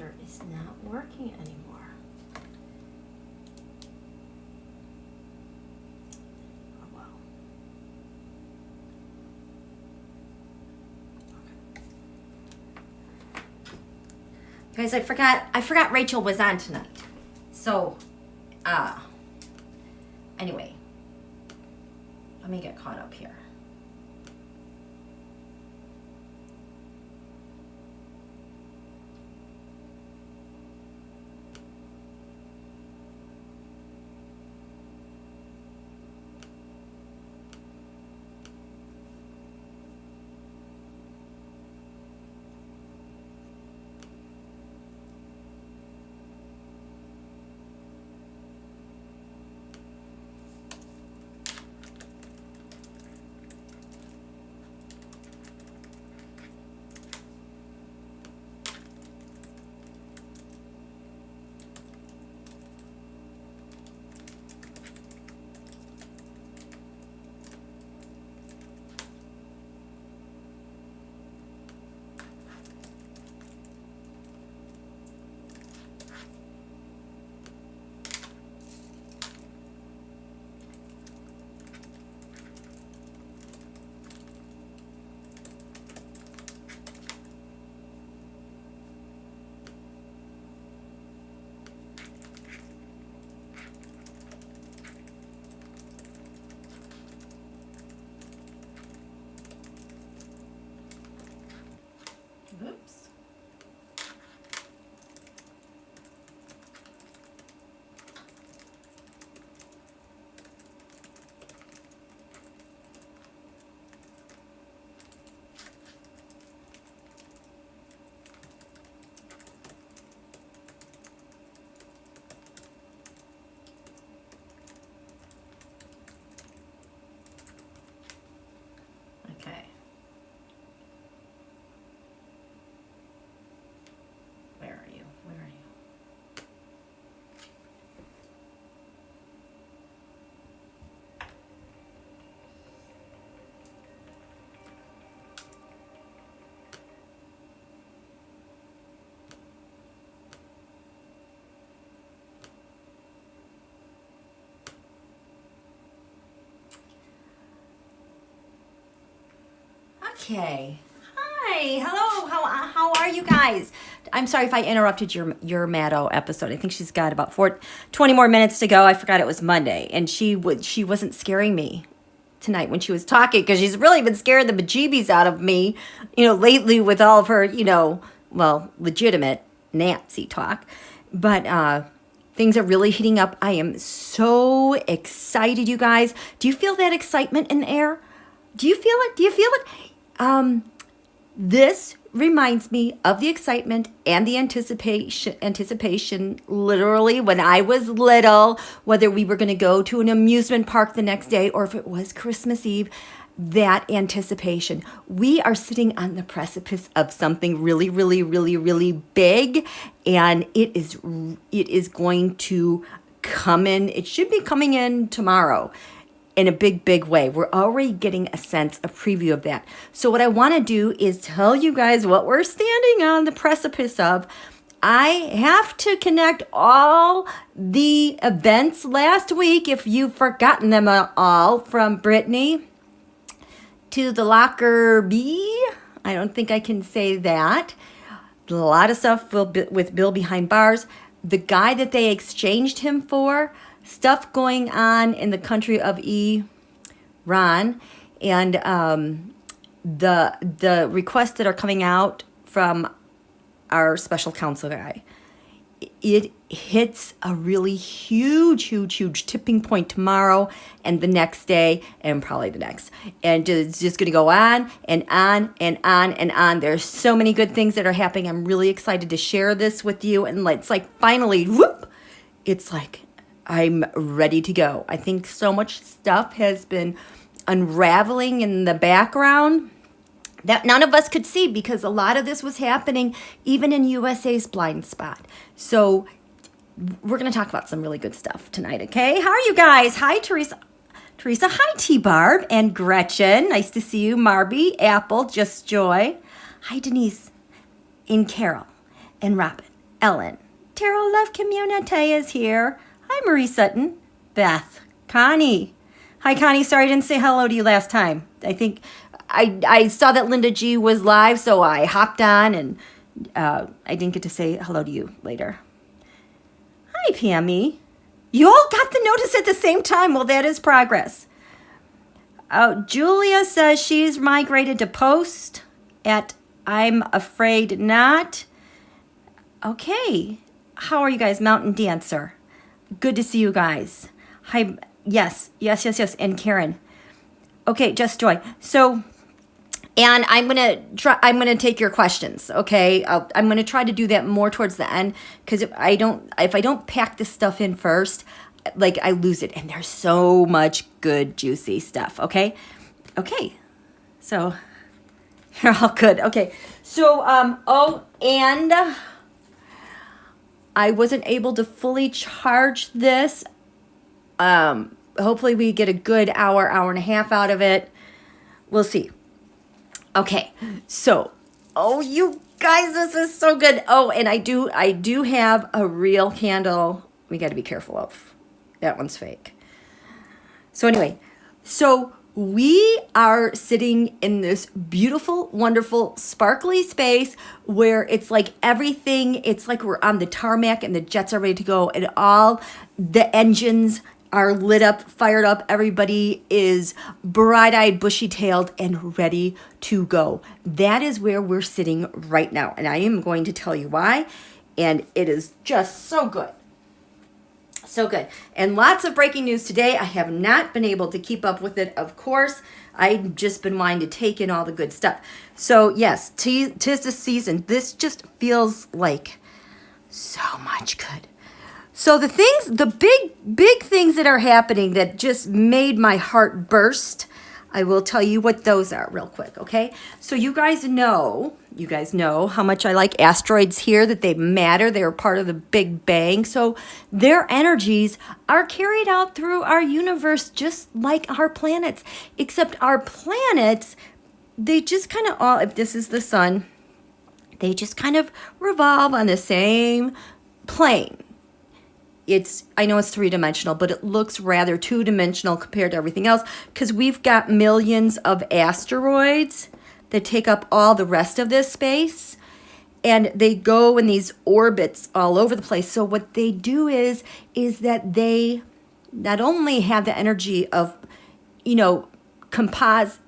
computer is not working anymore. Oh well. Guys, I forgot Rachel was on tonight. So, anyway, let me get caught up here. Oops. Okay. Where are you? Where are you? Okay. Hi. Hello. How are you guys? I'm sorry if I interrupted your Maddo episode. I think she's got about 20 more minutes to go. I forgot it was Monday, and she wasn't scaring me tonight when she was talking, because she's really been scaring the bejeebies out of me, lately with all of her, well, legitimate Nancy talk. But things are really heating up. I am so excited, you guys. Do you feel that excitement in the air? Do you feel it? Do you feel it? This reminds me of the excitement and the anticipation literally when I was little, whether we were going to go to an amusement park the next day or if it was Christmas Eve, that anticipation. We are sitting on the precipice of something really, really, really, really big, and it is going to come in. It should be coming in tomorrow in a big, big way. We're already getting a preview of that. So what I want to do is tell you guys what we're standing on the precipice of. I have to connect all the events last week, if you've forgotten them all, from Brittany to the locker B. I don't think I can say that. A lot of stuff with BillBehindBARRs. The guy that they exchanged him for, stuff going on in the country of Iran, and the requests that are coming out from our special counsel guy. It hits a really huge tipping point tomorrow and the next day and probably the next. And it's just going to go on and on and on and on. There's so many good things that are happening. I'm really excited to share this with you. And it's like finally, whoop, it's like I'm ready to go. I think so much stuff has been unraveling in the background that none of us could see, because a lot of this was happening even in USA's blind spot. So we're going to talk about some really good stuff tonight, okay? How are you guys? Hi, Teresa. Hi, TBARB and Gretchen. Nice to see you. Marby, Apple, Just Joy. Hi, Denise and Carol and Robin Ellen. Tarot Love Community is here. Hi, Marie Sutton. Beth. Connie. Hi, Connie. Sorry I didn't say hello to you last time. I think I saw that Linda G was live, so I hopped on and I didn't get to say hello to you later. Hi, PME. You all got the notice at the same time. Well, that is progress. Julia says she's migrated to post at I'm afraid not. Okay. How are you guys? Mountain Dancer. Good to see you guys. Hi. Yes. And Karen. Okay, just joy. So, and I'm gonna take your questions. Okay, I'm gonna try to do that more towards the end because if I don't pack this stuff in first, like I lose it. And there's so much good juicy stuff. Okay. So you're all good. Okay. So and I wasn't able to fully charge this. Hopefully we get a good hour and a half out of it. We'll see. Okay, so, you guys, this is so good. Oh, and I do have a real candle we got to be careful of. That one's fake. So anyway, so we are sitting in this beautiful, wonderful, sparkly space where it's like everything, it's like we're on the tarmac and the jets are ready to go and all the engines are lit up, fired up. Everybody is bright-eyed, bushy-tailed, and ready to go. That is where we're sitting right now. And I am going to tell you why. And it is just so good. So good. And lots of breaking news today. I have not been able to keep up with it, of course. I've just been wanting to take in all the good stuff. So, yes, tis the season. This just feels like so much good. So the big things that are happening that just made my heart burst, I will tell you what those are real quick, okay? So you guys know how much I like asteroids here, that they matter. They're part of the Big Bang. So their energies are carried out through our universe just like our planets, except our planets, they just kind of all, if this is the sun, they just kind of revolve on the same plane. I know it's three-dimensional, but it looks rather two-dimensional compared to everything else because we've got millions of asteroids that take up all the rest of this space, and they go in these orbits all over the place. So what they do is that they not only have the energy of,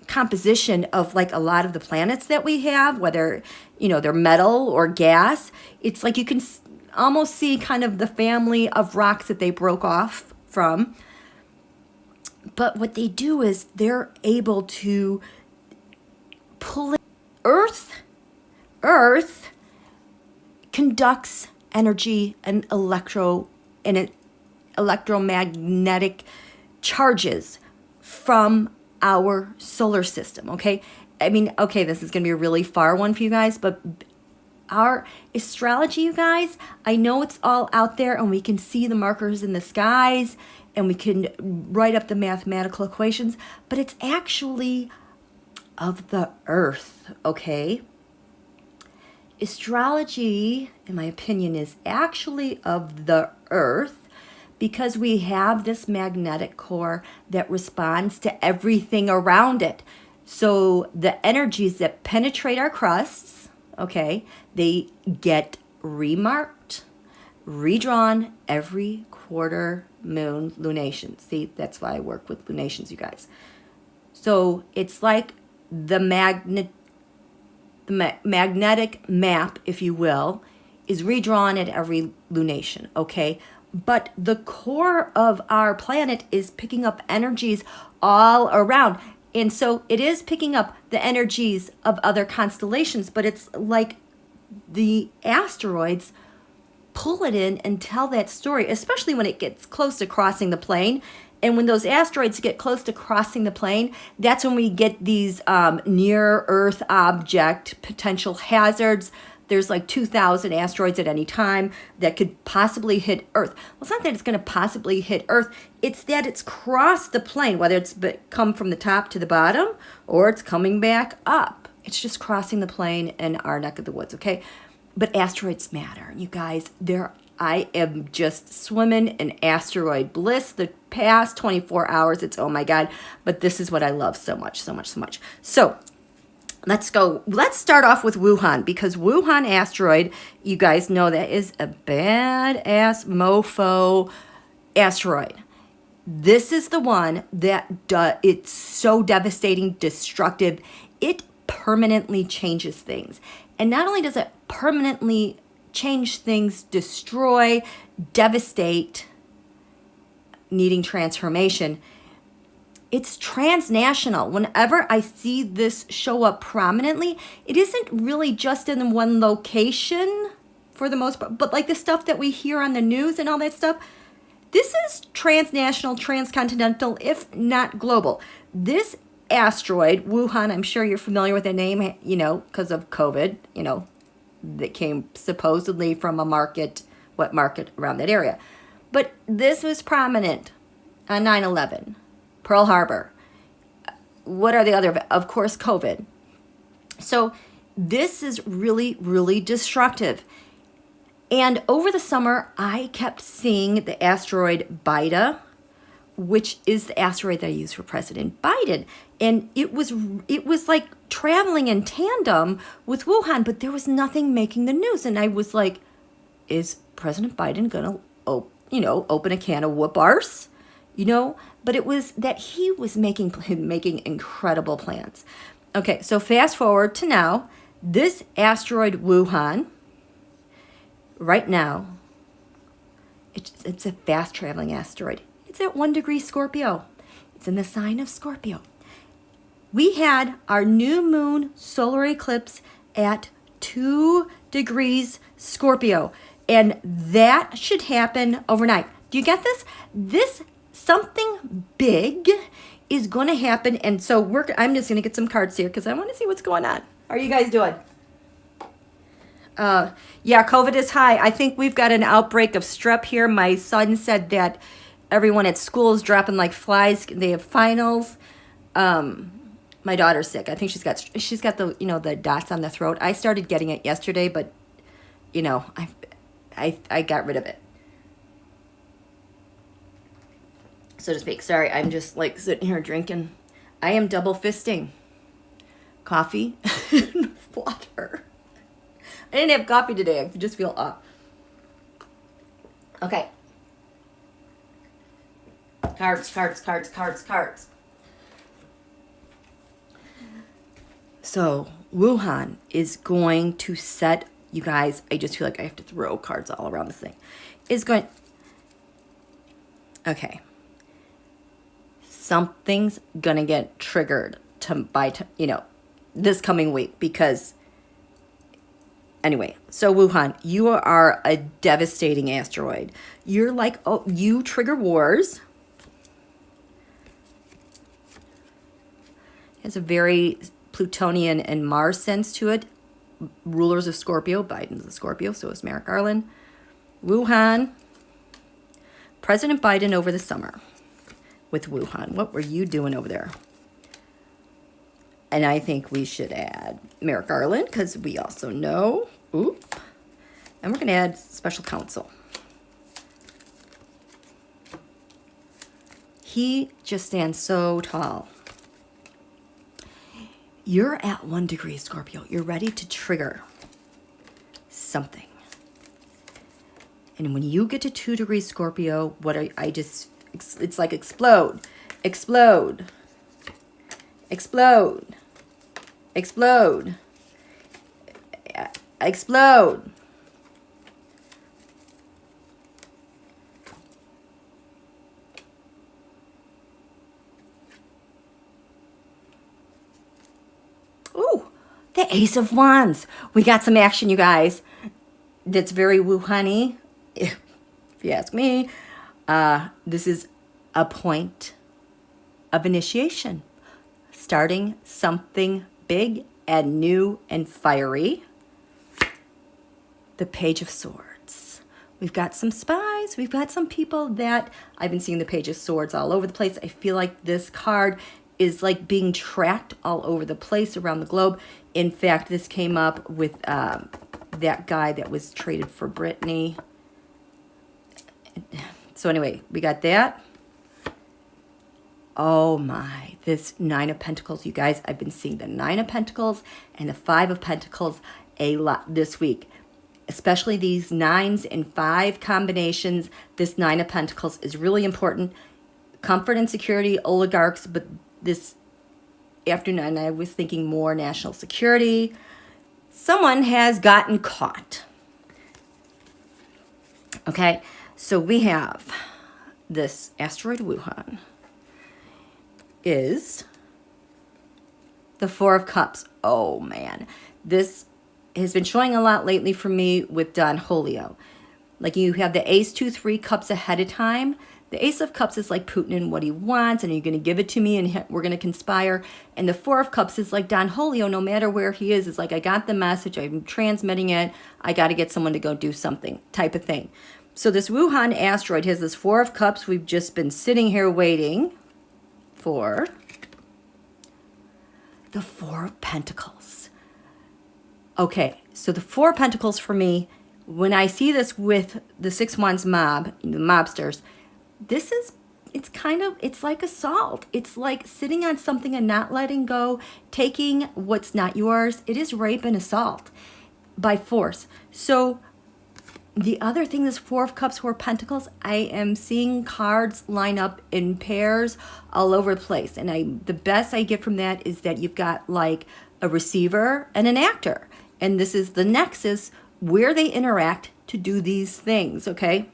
composition of like a lot of the planets that we have, whether, they're metal or gas. It's like you can almost see kind of the family of rocks that they broke off from. But what they do is they're able to pull in Earth conducts energy and electromagnetic charges from our solar system, okay? I mean, okay, this is going to be a really far one for you guys, but our astrology, you guys, I know it's all out there and we can see the markers in the skies and we can write up the mathematical equations, but it's actually of the earth, okay? Astrology, in my opinion, is actually of the earth because we have this magnetic core that responds to everything around it. So the energies that penetrate our crusts, okay, they get remarked, redrawn every quarter moon lunation. See, that's why I work with lunations, you guys. So it's like the magnetic map, if you will, is redrawn at every lunation, okay? But the core of our planet is picking up energies all around. And so it is picking up the energies of other constellations, but it's like the asteroids pull it in and tell that story, especially when it gets close to crossing the plane. And when those asteroids get close to crossing the plane, that's when we get these near-Earth object potential hazards. There's like 2,000 asteroids at any time that could possibly hit Earth. Well, it's not that it's going to possibly hit Earth. It's that it's crossed the plane, whether it's come from the top to the bottom or it's coming back up. It's just crossing the plane in our neck of the woods, okay? But asteroids matter, you guys. I am just swimming in asteroid bliss the past 24 hours. It's, oh my God. But this is what I love so much, so much, so much. So let's go. Let's start off with Wuhan, because Wuhan asteroid, you guys know that is a badass mofo asteroid. This is the one that it's so devastating, destructive. It permanently changes things. And not only does it permanently change things, destroy, devastate, needing transformation, it's transnational. Whenever I see this show up prominently, it isn't really just in one location for the most part, but like the stuff that we hear on the news and all that stuff, this is transnational, transcontinental, if not global. This asteroid, Wuhan, I'm sure you're familiar with the name, you know, because of COVID, you know, that came supposedly from a market, what market around that area. But this was prominent on 9/11, Pearl Harbor. What are the other, of course, COVID. So this is really, really destructive. And over the summer, I kept seeing the asteroid bday, which is the asteroid that I use for President Biden. And it was like traveling in tandem with Wuhan, but there was nothing making the news. And I was like, is President Biden gonna, open a can of whoop-arse? You know, but it was that he was making incredible plans. Okay, so fast forward to now, this asteroid Wuhan, right now, it's a fast-traveling asteroid. It's at 1 degree Scorpio. It's in the sign of Scorpio. We had our new moon solar eclipse at 2 degrees Scorpio, and that should happen overnight. Do you get this? Something big is going to happen, and so I'm just going to get some cards here because I want to see what's going on. How are you guys doing? Yeah, COVID is high. I think we've got an outbreak of strep here. My son said that everyone at school is dropping like flies. They have finals. My daughter's sick. I think she's got the the dots on the throat. I started getting it yesterday, but I got rid of it, so to speak. Sorry, I'm just like sitting here drinking. I am double fisting coffee and water. I didn't have coffee today. I just feel off. Okay. Cards. So, Wuhan is going to set, you guys, I just feel like I have to throw cards all around this thing. Okay. Something's going to get triggered this coming week because anyway, so Wuhan, you are a devastating asteroid. You're like, you trigger wars. It has a very Plutonian and Mars sense to it. Rulers of Scorpio. Biden's a Scorpio, so is Merrick Garland. Wuhan. President Biden over the summer with Wuhan. What were you doing over there? And I think we should add Merrick Garland because we also know. Oop. And we're going to add special counsel. He just stands so tall. You're at 1 degree Scorpio. You're ready to trigger something. And when you get to 2 degrees Scorpio, it's like explode, explode, explode, explode, explode. Ooh, the Ace of Wands. We got some action, you guys. That's very Wuhan-y, if you ask me. This is a point of initiation. Starting something big and new and fiery. The Page of Swords. We've got some spies. We've got some people that I've been seeing the Page of Swords all over the place. I feel like this card is like being tracked all over the place around the globe. In fact, this came up with that guy that was traded for Brittany. So anyway, we got that. Oh my, this Nine of Pentacles, you guys. I've been seeing the Nine of Pentacles and the Five of Pentacles a lot this week. Especially these 9s and 5 combinations. This Nine of Pentacles is really important. Comfort and security, oligarchs, but this afternoon I was thinking more national security. Someone has gotten caught. Okay, so we have this asteroid Wuhan is the Four of Cups. Oh man, this has been showing a lot lately for me with Don Julio. Like you have the Ace, 2, 3 cups ahead of time. The Ace of Cups is like Putin and what he wants, and you're going to give it to me, and we're going to conspire. And the Four of Cups is like Don Julio, no matter where he is. It's like, I got the message, I'm transmitting it, I got to get someone to go do something, type of thing. So this Wuhan asteroid has this Four of Cups. We've just been sitting here waiting for the Four of Pentacles. Okay, so the Four of Pentacles for me, when I see this with the Six Wands mob, the mobsters, this is, it's like assault. It's like sitting on something and not letting go, taking what's not yours. It is rape and assault by force. So the other thing, this Four of Cups, Four of Pentacles, I am seeing cards line up in pairs all over the place. And the best I get from that is that you've got like a receiver and an actor. And this is the nexus where they interact to do these things, okay?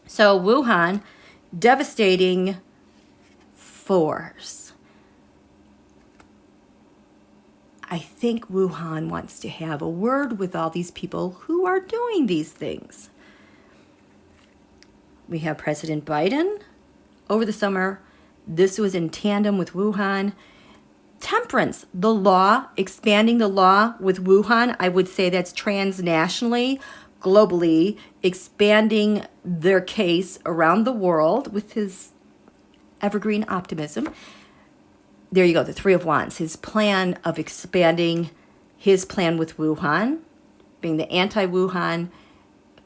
So Wuhan, devastating force. I think Wuhan wants to have a word with all these people who are doing these things. We have President Biden over the summer. This was in tandem with Wuhan. Temperance, the law, expanding the law with Wuhan. I would say that's transnationally, globally, expanding their case around the world with his evergreen optimism. There you go, the Three of Wands, his plan of expanding his plan with Wuhan, being the anti-Wuhan,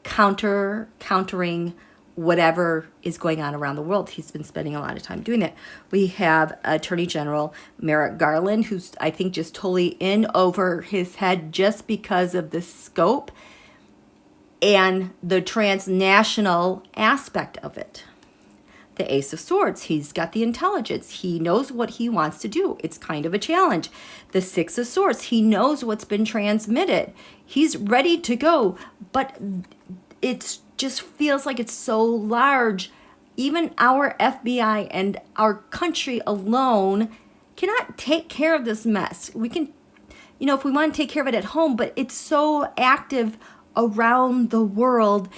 countering whatever is going on around the world. He's been spending a lot of time doing that. We have Attorney General Merrick Garland, who's, I think, just totally in over his head just because of the scope and the transnational aspect of it. The Ace of Swords, he's got the intelligence. He knows what he wants to do. It's kind of a challenge. The Six of Swords, he knows what's been transmitted. He's ready to go, but it just feels like it's so large. Even our FBI and our country alone cannot take care of this mess. We can, if we want to take care of it at home, but it's so active around the world.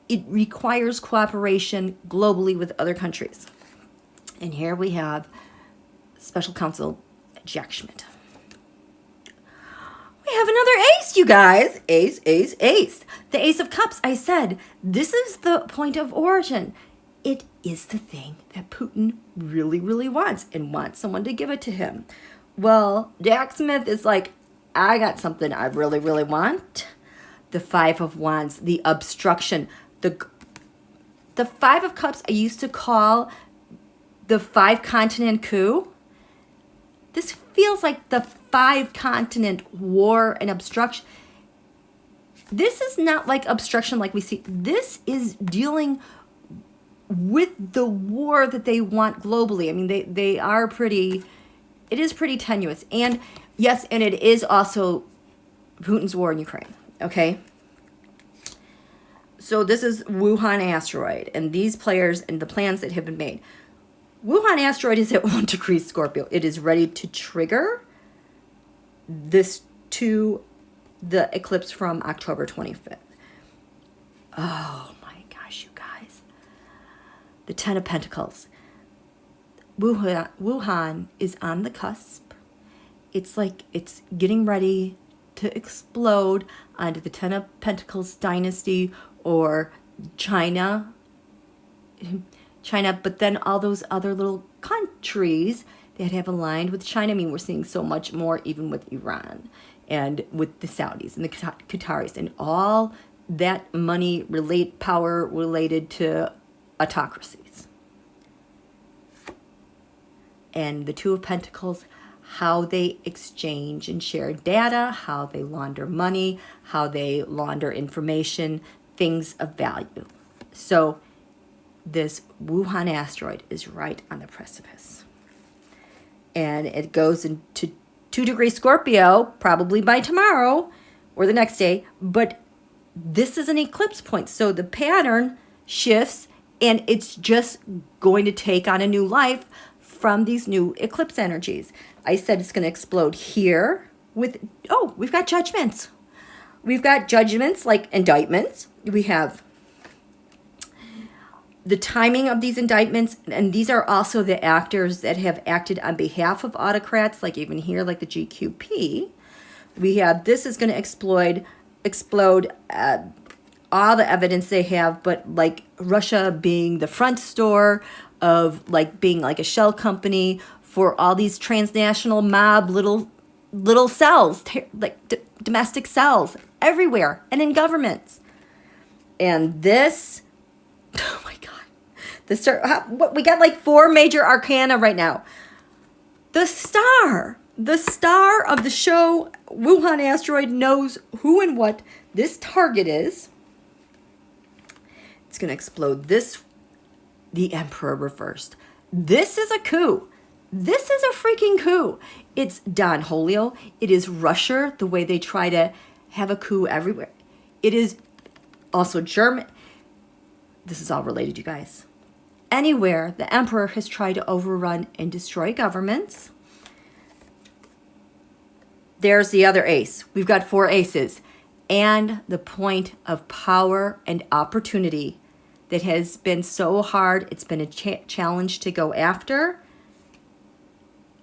It requires cooperation globally with other countries. And here we have Special Counsel Jack Schmidt. We have another ace, you guys. Ace, ace, ace. The Ace of Cups, I said, this is the point of origin. It is the thing that Putin really, really wants and wants someone to give it to him. Well, JACKSCHMITT is like, I got something I really, really want. The Five of Wands, the obstruction. The Five of Cups I used to call the 5-continent coup. This feels like the 5-continent war and obstruction. This is not like obstruction like we see. This is dealing with the war that they want globally. I mean, they are pretty, it is pretty tenuous. And yes, and it is also Putin's war in Ukraine, okay? So this is Wuhan asteroid and these players and the plans that have been made. Wuhan asteroid is at 1 degree Scorpio. It is ready to trigger this to the eclipse from October 25th. Oh my gosh, you guys. The Ten of Pentacles. Wuhan is on the cusp. It's like it's getting ready to explode onto the Ten of Pentacles dynasty or China, but then all those other little countries that have aligned with China. I mean, we're seeing so much more even with Iran and with the Saudis and the Qataris and all that money power related to autocracies. And the Two of Pentacles, how they exchange and share data, how they launder money, how they launder information, things of value. So this Wuhan asteroid is right on the precipice. And it goes into 2-degree Scorpio, probably by tomorrow or the next day. But this is an eclipse point. So the pattern shifts, and it's just going to take on a new life from these new eclipse energies. I said it's going to explode here with, we've got judgments. We've got judgments like indictments. We have the timing of these indictments, and these are also the actors that have acted on behalf of autocrats, like even here, like the GQP. We have, this is going to explode all the evidence they have, but like Russia being the front store of like being like a shell company for all these transnational mob little cells, like domestic cells everywhere and in governments. And this, oh my God, we got like 4 major arcana right now. The star of the show, Wuhan asteroid, knows who and what this target is. It's going to explode the Emperor reversed. This is a coup. This is a freaking coup. It's Don Julio. It is Russia, the way they try to have a coup everywhere. It is also German. This is all related, you guys. Anywhere the Emperor has tried to overrun and destroy governments. There's the other ace. We've got 4 aces. And the point of power and opportunity that has been so hard. It's been a challenge to go after.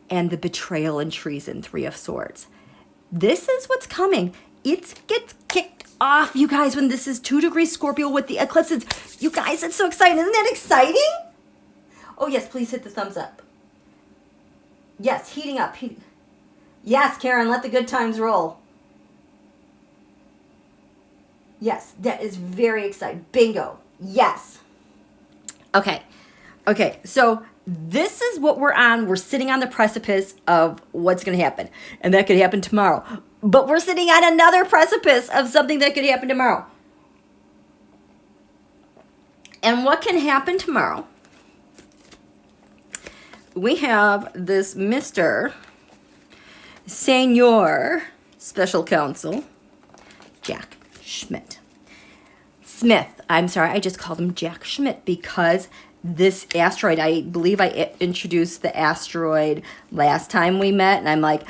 And the betrayal and treason, 3 of Swords. This is what's coming. It gets kicked off, you guys, when this is 2-degree Scorpio with the eclipses. You guys, it's so exciting. Isn't that exciting? Oh, yes, please hit the thumbs up. Yes, heating up. Yes, Karen, let the good times roll. Yes, that is very exciting. Bingo. Yes. Okay, so this is what we're on. We're sitting on the precipice of what's going to happen. And that could happen tomorrow. But we're sitting on another precipice of something that could happen tomorrow. And what can happen tomorrow? We have this Mr. Senior Special Counsel, Jack Schmidt. I'm sorry, I just called him Jack Schmidt because this asteroid, I believe I introduced the asteroid last time we met, and I'm like,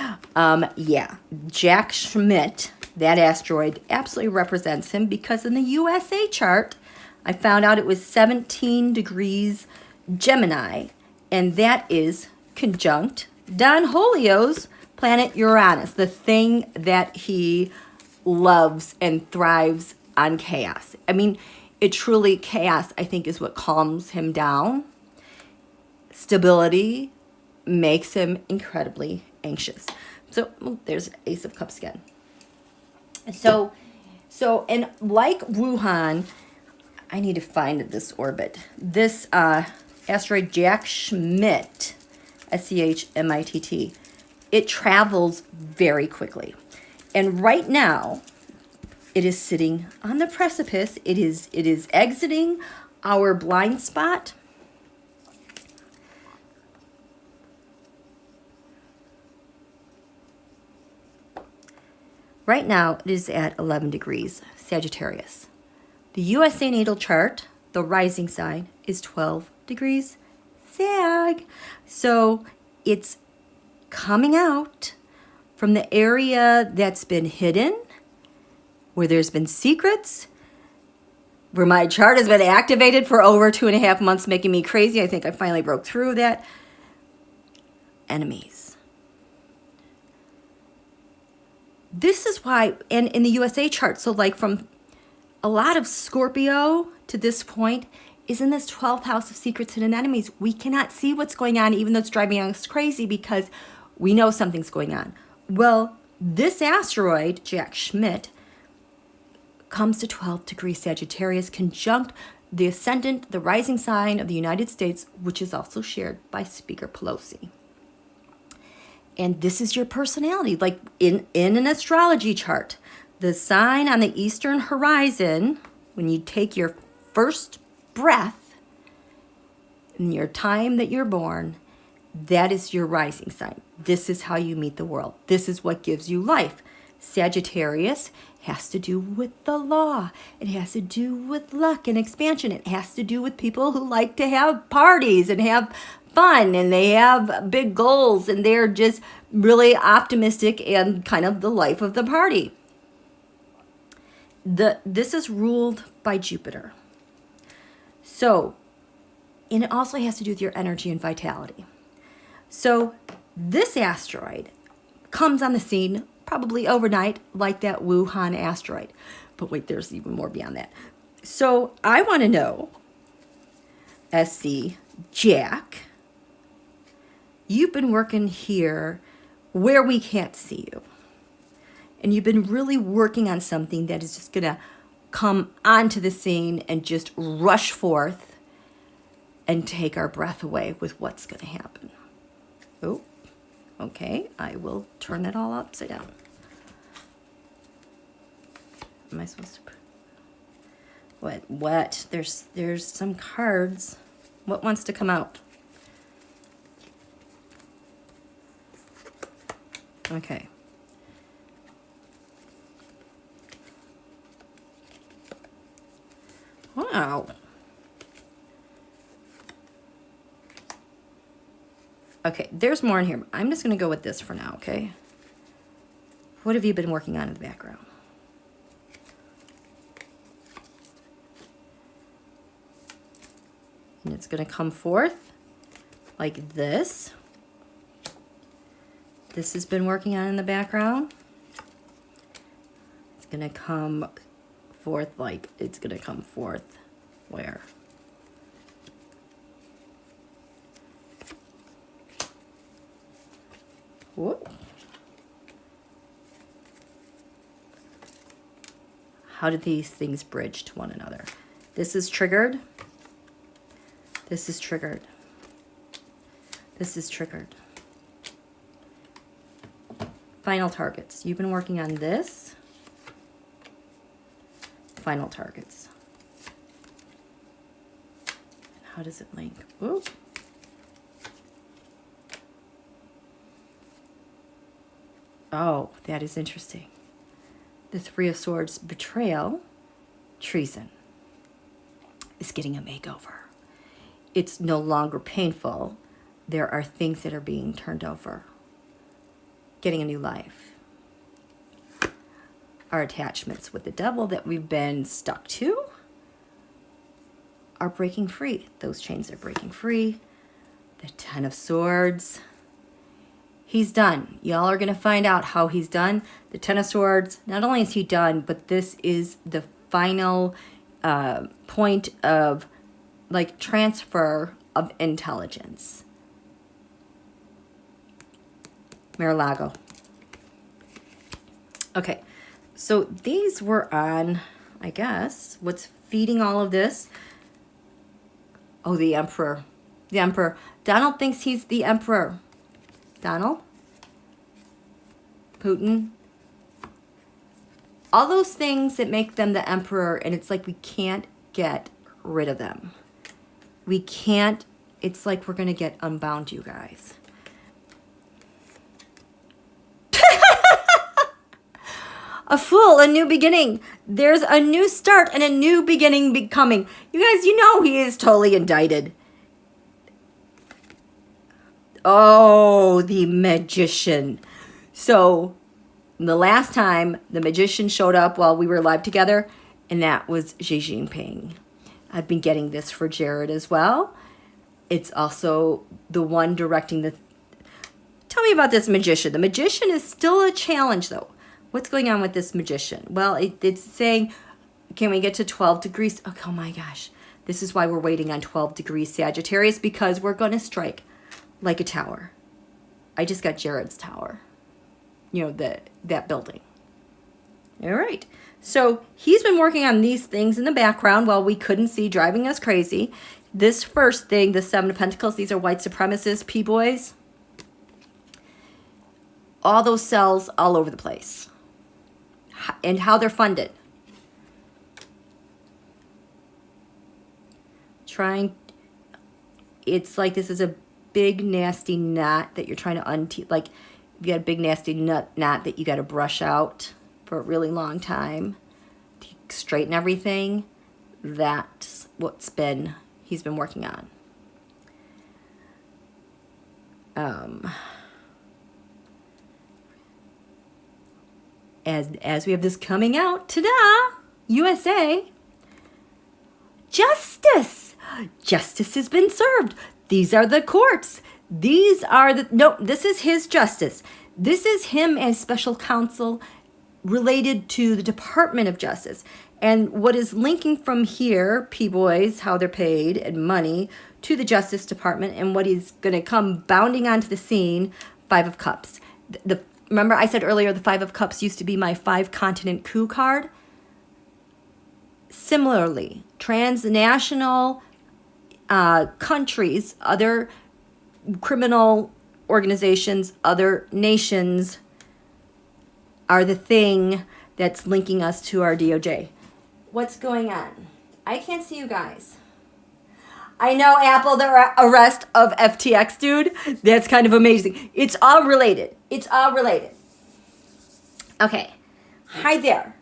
yeah, Jack Schmidt, that asteroid absolutely represents him because in the USA chart, I found out it was 17 degrees Gemini, and that is conjunct Don Julio's planet Uranus, the thing that he loves and thrives on chaos. I mean, it truly, chaos, I think, is what calms him down. Stability makes him incredibly anxious. So, there's Ace of Cups again. So, and like Wuhan, I need to find this orbit. This asteroid Jack Schmitt, SCHMITT, it travels very quickly. And right now, it is sitting on the precipice. It is exiting our blind spot. Right now, it is at 11 degrees Sagittarius. The USA natal chart, the rising sign, is 12 degrees Sag. So it's coming out from the area that's been hidden, where there's been secrets, where my chart has been activated for over 2.5 months, making me crazy. I think I finally broke through that. Enemies. This is why, and in the USA chart, so like from a lot of Scorpio to this point, is in this 12th house of secrets, hidden enemies. We cannot see what's going on, even though it's driving us crazy, because we know something's going on. Well, this asteroid, Jack Schmidt, comes to 12th degree Sagittarius, conjunct the ascendant, the rising sign of the United States, which is also shared by Speaker Pelosi. And this is your personality. Like in an astrology chart, the sign on the eastern horizon, when you take your first breath in your time that you're born, that is your rising sign. This is how you meet the world. This is what gives you life. Sagittarius has to do with the law. It has to do with luck and expansion. It has to do with people who like to have parties and have fun, and they have big goals, and they're just really optimistic and kind of the life of the party. This is ruled by Jupiter. So, and it also has to do with your energy and vitality. So this asteroid comes on the scene probably overnight, like that Wuhan asteroid. But wait, there's even more beyond that. So I want to know, SC Jack, you've been working here where we can't see you. And you've been really working on something that is just going to come onto the scene and just rush forth and take our breath away with what's going to happen. Oh, okay. I will turn it all upside down. Am I supposed to put... What? There's some cards. What wants to come out? Okay. Wow. Okay, there's more in here. I'm just going to go with this for now, okay? What have you been working on in the background? And it's going to come forth like this. This has been working on in the background. It's going to come forth like, it's going to come forth where? Whoa. How do these things bridge to one another? This is triggered. This is triggered. This is triggered. Final targets. You've been working on this. Final targets. And how does it link? Ooh. Oh, that is interesting. The Three of Swords, betrayal, treason, is getting a makeover. It's no longer painful. There are things that are being turned over. Getting a new life. Our attachments with the devil that we've been stuck to are breaking free. Those chains are breaking free. The Ten of Swords. He's done. Y'all are going to find out how he's done. The Ten of Swords, not only is he done, but this is the final point of like transfer of intelligence. Mar-a-Lago. Okay, so these were on, I guess, what's feeding all of this. Oh, the Emperor. The Emperor. Donald thinks he's the Emperor. Donald, Putin, all those things that make them the Emperor, and it's like we can't get rid of them. We can't, it's like we're going to get unbound, you guys. A fool, a new beginning. There's a new start and a new beginning coming. You guys, you know he is totally indicted. Oh, the Magician. So, the last time the Magician showed up while we were live together, and that was Xi Jinping. I've been getting this for Jared as well. It's also the one directing the... Tell me about this Magician. The Magician is still a challenge, though. What's going on with this Magician? Well, it's saying, can we get to 12 degrees? Oh my gosh. This is why we're waiting on 12 degrees Sagittarius, because we're going to strike like a tower. I just got Jared's tower. that building. All right. So he's been working on these things in the background while we couldn't see, driving us crazy. This first thing, the Seven of Pentacles, these are white supremacist P-boys. All those cells all over the place. And how they're funded. It's like this is a big nasty knot that you're trying to like you got a big nasty knot that you got to brush out for a really long time to straighten everything. That's what's he's been working on. As we have this coming out, ta-da, USA, justice has been served. These are the courts. These are this is his justice. This is him as special counsel related to the Department of Justice. And what is linking from here, P-boys, how they're paid and money, to the Justice Department, and what is going to come bounding onto the scene, Five of Cups. Remember I said earlier the Five of Cups used to be my 5-continent coup card? Similarly, transnational countries, other criminal organizations, other nations are the thing that's linking us to our DOJ. What's going on? I can't see you guys. I know, Apple, the arrest of FTX, dude. That's kind of amazing. It's all related. It's all related. Okay. Hi there.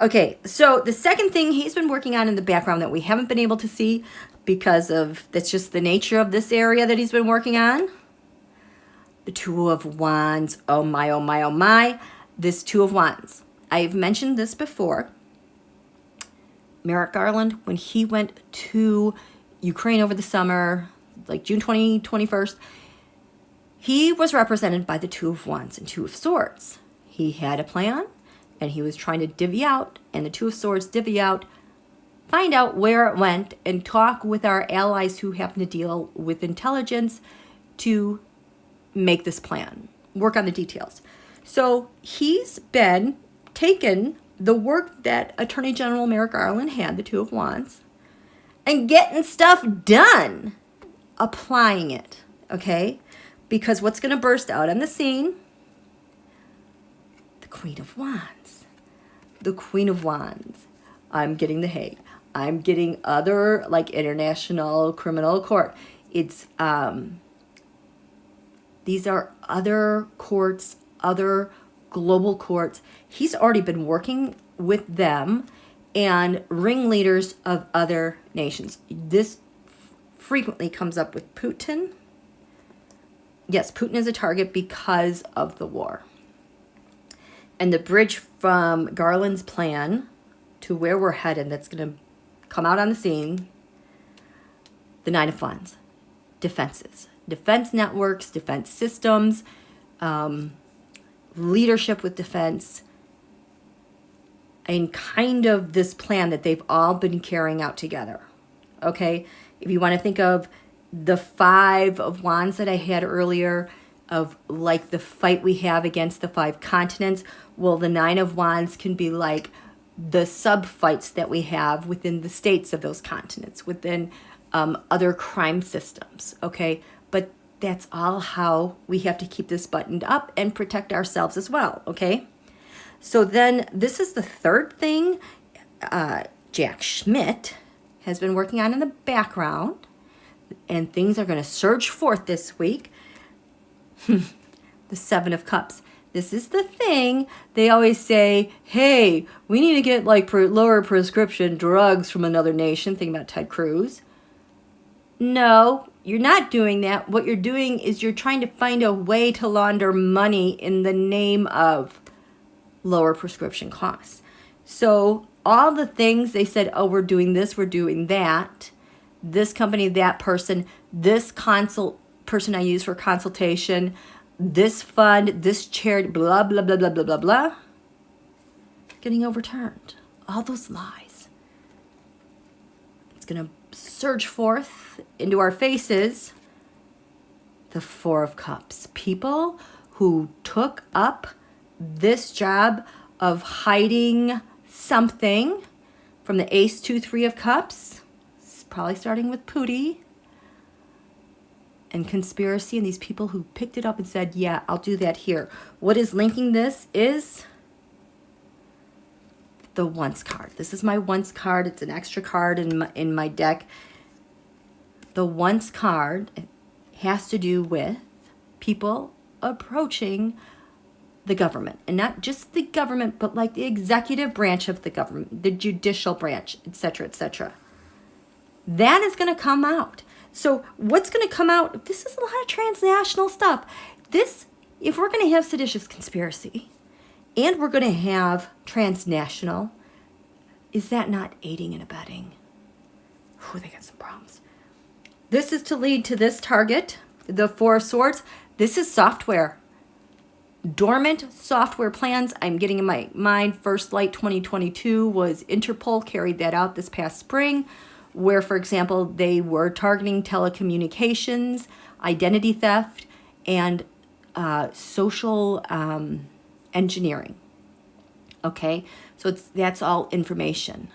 Okay, so the second thing he's been working on in the background that we haven't been able to see because that's just the nature of this area that he's been working on. The Two of Wands. Oh my, oh my, oh my. This Two of Wands. I've mentioned this before. Merrick Garland, when he went to Ukraine over the summer, like June 21st, he was represented by the Two of Wands and Two of Swords. He had a plan, and he was trying to divvy out, and the Two of Swords divvy out, find out where it went, and talk with our allies who happen to deal with intelligence to make this plan, work on the details. So he's been taken the work that Attorney General Merrick Garland had, the Two of Wands, and getting stuff done, applying it, okay? Because what's going to burst out on the scene? The Queen of Wands. The Queen of Wands. I'm getting The Hague. I'm getting other, like, international criminal court. It's, these are other courts, other global courts. He's already been working with them and ringleaders of other nations. This frequently comes up with Putin. Yes, Putin is a target because of the war. And the bridge from Garland's plan to where we're headed that's going to come out on the scene, the Nine of Wands. Defenses. Defense networks, defense systems, leadership with defense, and kind of this plan that they've all been carrying out together. Okay? If you want to think of the Five of Wands that I had earlier, of like the fight we have against the 5 continents, well, the Nine of Wands can be like the sub-fights that we have within the states of those continents, within other crime systems, okay? But that's all how we have to keep this buttoned up and protect ourselves as well, okay? So then this is the third thing Jack Schmidt has been working on in the background, and things are going to surge forth this week. The Seven of Cups. This is the thing they always say, hey, we need to get like lower prescription drugs from another nation. Think about Ted Cruz. No, you're not doing that. What you're doing is you're trying to find a way to launder money in the name of lower prescription costs. So all the things they said, oh, we're doing this, we're doing that, this company, that person, this person I use for consultation, this fund, this charity, blah, blah, blah, blah, blah, blah, blah, getting overturned. All those lies. It's going to surge forth into our faces. The Four of Cups. People who took up this job of hiding something from the Ace 2 3 of Cups. It's probably starting with Pootie and conspiracy, and these people who picked it up and said, yeah, I'll do that here. What is linking this is the once card. This is my once card. It's an extra card in my deck. The once card has to do with people approaching the government, and not just the government, but like the executive branch of the government, the judicial branch, etc., etc. That is going to come out. So what's going to come out? This is a lot of transnational stuff. This, if we're going to have seditious conspiracy and we're going to have transnational, is that not aiding and abetting? Ooh, they got some problems. This is to lead to this target, the Four of Swords. This is software. Dormant software plans. I'm getting in my mind, First Light 2022 was Interpol, carried that out this past spring, where, for example, they were targeting telecommunications, identity theft, and social engineering. Okay, so that's all information.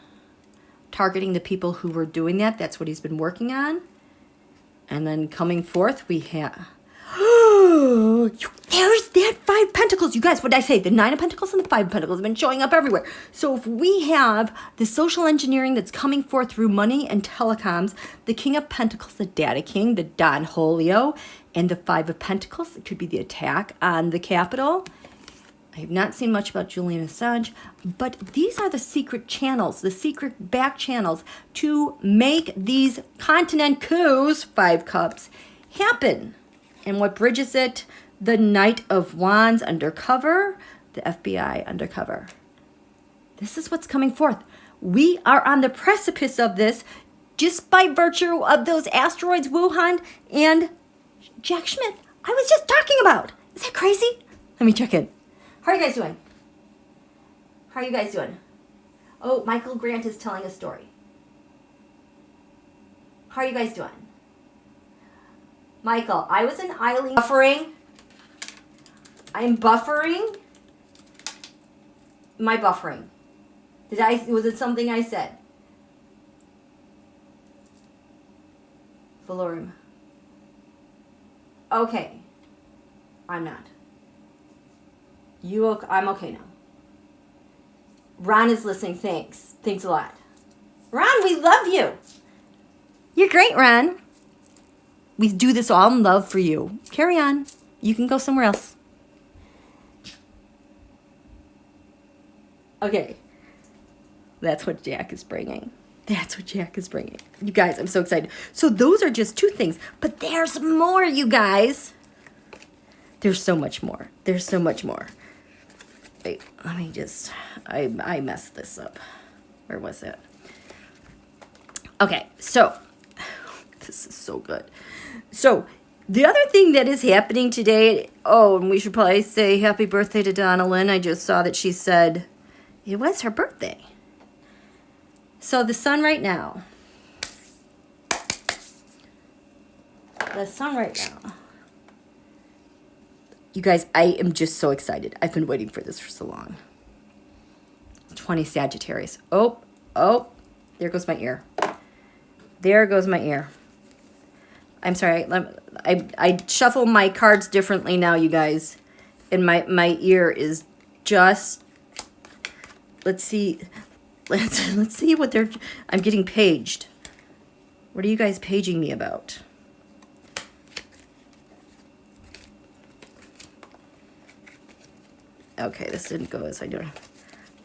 Targeting the people who were doing that, that's what he's been working on. And then coming forth, we have... There's that Five of Pentacles. You guys, what did I say? The Nine of Pentacles and the Five of Pentacles have been showing up everywhere. So if we have the social engineering that's coming forth through money and telecoms, the King of Pentacles, the Data King, the Don Julio, and the Five of Pentacles, it could be the attack on the Capitol. I have not seen much about Julian Assange, but these are the secret channels, the secret back channels to make these continent coups, Five Cups, happen. And what bridges it? The Knight of Wands undercover, the FBI undercover. This is what's coming forth. We are on the precipice of this just by virtue of those asteroids, Wuhan and Jack Schmidt I was just talking about. Is that crazy? Let me check in. How are you guys doing? How are you guys doing? Oh, Michael Grant is telling a story. How are you guys doing? Michael, I was in Eileen buffering. I'm buffering. My buffering. Was it something I said? Valorium. Okay. I'm not. I'm okay now. Ron is listening. Thanks. Thanks a lot. Ron, we love you. You're great, Ron. We do this all in love for you. Carry on. You can go somewhere else. Okay. That's what Jack is bringing. That's what Jack is bringing. You guys, I'm so excited. So those are just two things. But there's more, you guys. There's so much more. There's so much more. Wait, let me just... I messed this up. Where was it? Okay, so... This is so good. So, the other thing that is happening today... Oh, and we should probably say happy birthday to Donna Lynn. I just saw that she said it was her birthday. So, the sun right now... The sun right now... You guys, I am just so excited. I've been waiting for this for so long. 20 Sagittarius. Oh, there goes my ear. There goes my ear. I'm sorry. I shuffle my cards differently now, you guys. And my ear is just... Let's see. Let's see what they're... I'm getting paged. What are you guys paging me about? Okay, this didn't go as I do.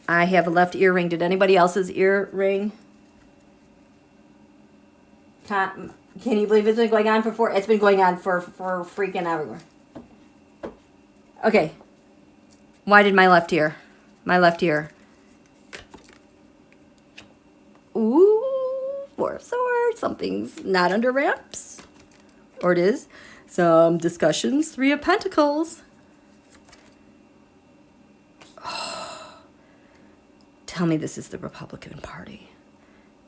I have a left earring. Did anybody else's ear ring? Can you believe it's been going on for It's been going on for freaking everywhere. Okay. Why did my left ear? Ooh, Four of Swords. Something's not under wraps. Or it is. Some discussions. Three of Pentacles. Tell me this is the Republican Party.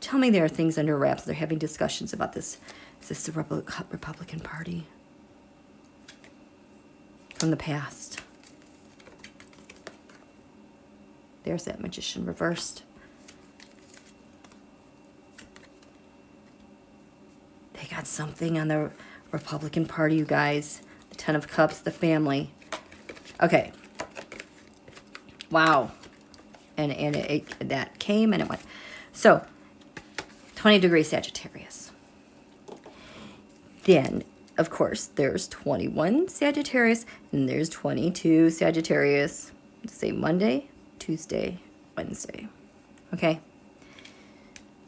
Tell me there are things under wraps. They're having discussions about this. Is this the Republican Party? from the past. There's that Magician reversed. They got something on the Republican Party, you guys. The Ten of Cups, the family. Okay. Wow. And that came and it went. So, 20 degrees Sagittarius. Then, of course, there's 21 Sagittarius and there's 22 Sagittarius. Say Monday, Tuesday, Wednesday. Okay?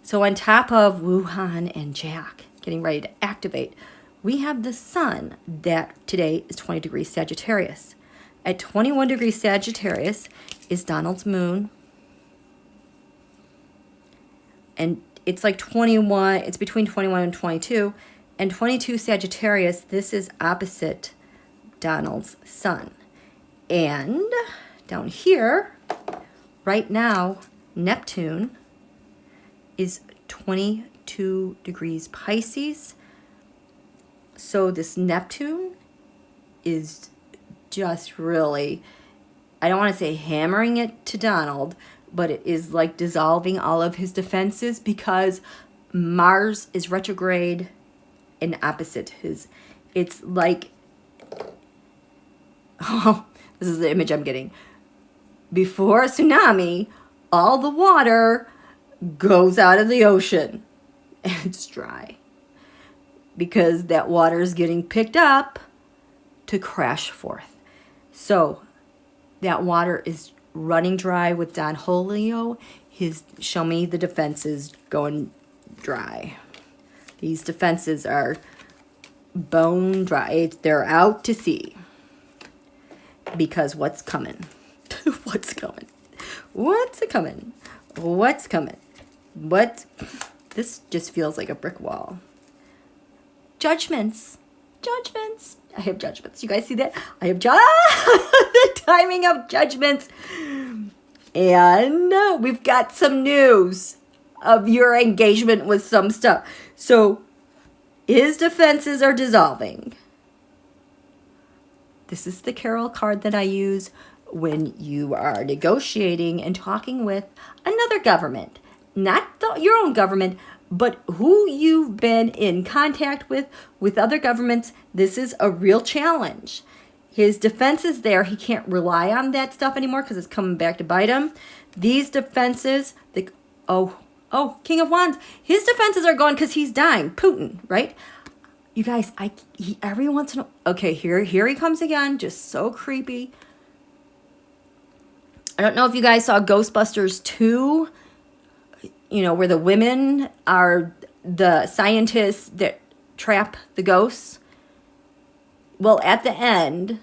So on top of Wuhan and Jack getting ready to activate, we have the sun that today is 20 degrees Sagittarius. At 21 degrees Sagittarius is Donald's moon. And it's like 21, it's between 21 and 22. And 22 Sagittarius, this is opposite Donald's sun. And down here, right now, Neptune is 22 degrees Pisces. So this Neptune is just really, I don't want to say hammering it to Donald, but it is like dissolving all of his defenses because Mars is retrograde and opposite his. It's like, oh, this is the image I'm getting. Before a tsunami, all the water goes out of the ocean and it's dry because that water is getting picked up to crash forth. So that water is running dry with Don Julio. His show me the defenses going dry. These defenses are bone dry. They're out to sea because what's coming? What's coming? What's coming? What's coming? What? This just feels like a brick wall. Judgments. Judgments. I have judgments. You guys see that? I have the timing of judgments. And we've got some news of your engagement with some stuff. So his defenses are dissolving. This is the Carol card that I use when you are negotiating and talking with another government. Not your own government, but who you've been in contact with other governments. This is a real challenge. His defense is there. He can't rely on that stuff anymore because it's coming back to bite him. These defenses, King of Wands. His defenses are gone because he's dying. Putin, right? You guys, every once in a while, okay, here he comes again. Just so creepy. I don't know if you guys saw Ghostbusters 2, you know, where the women are the scientists that trap the ghosts. Well, at the end,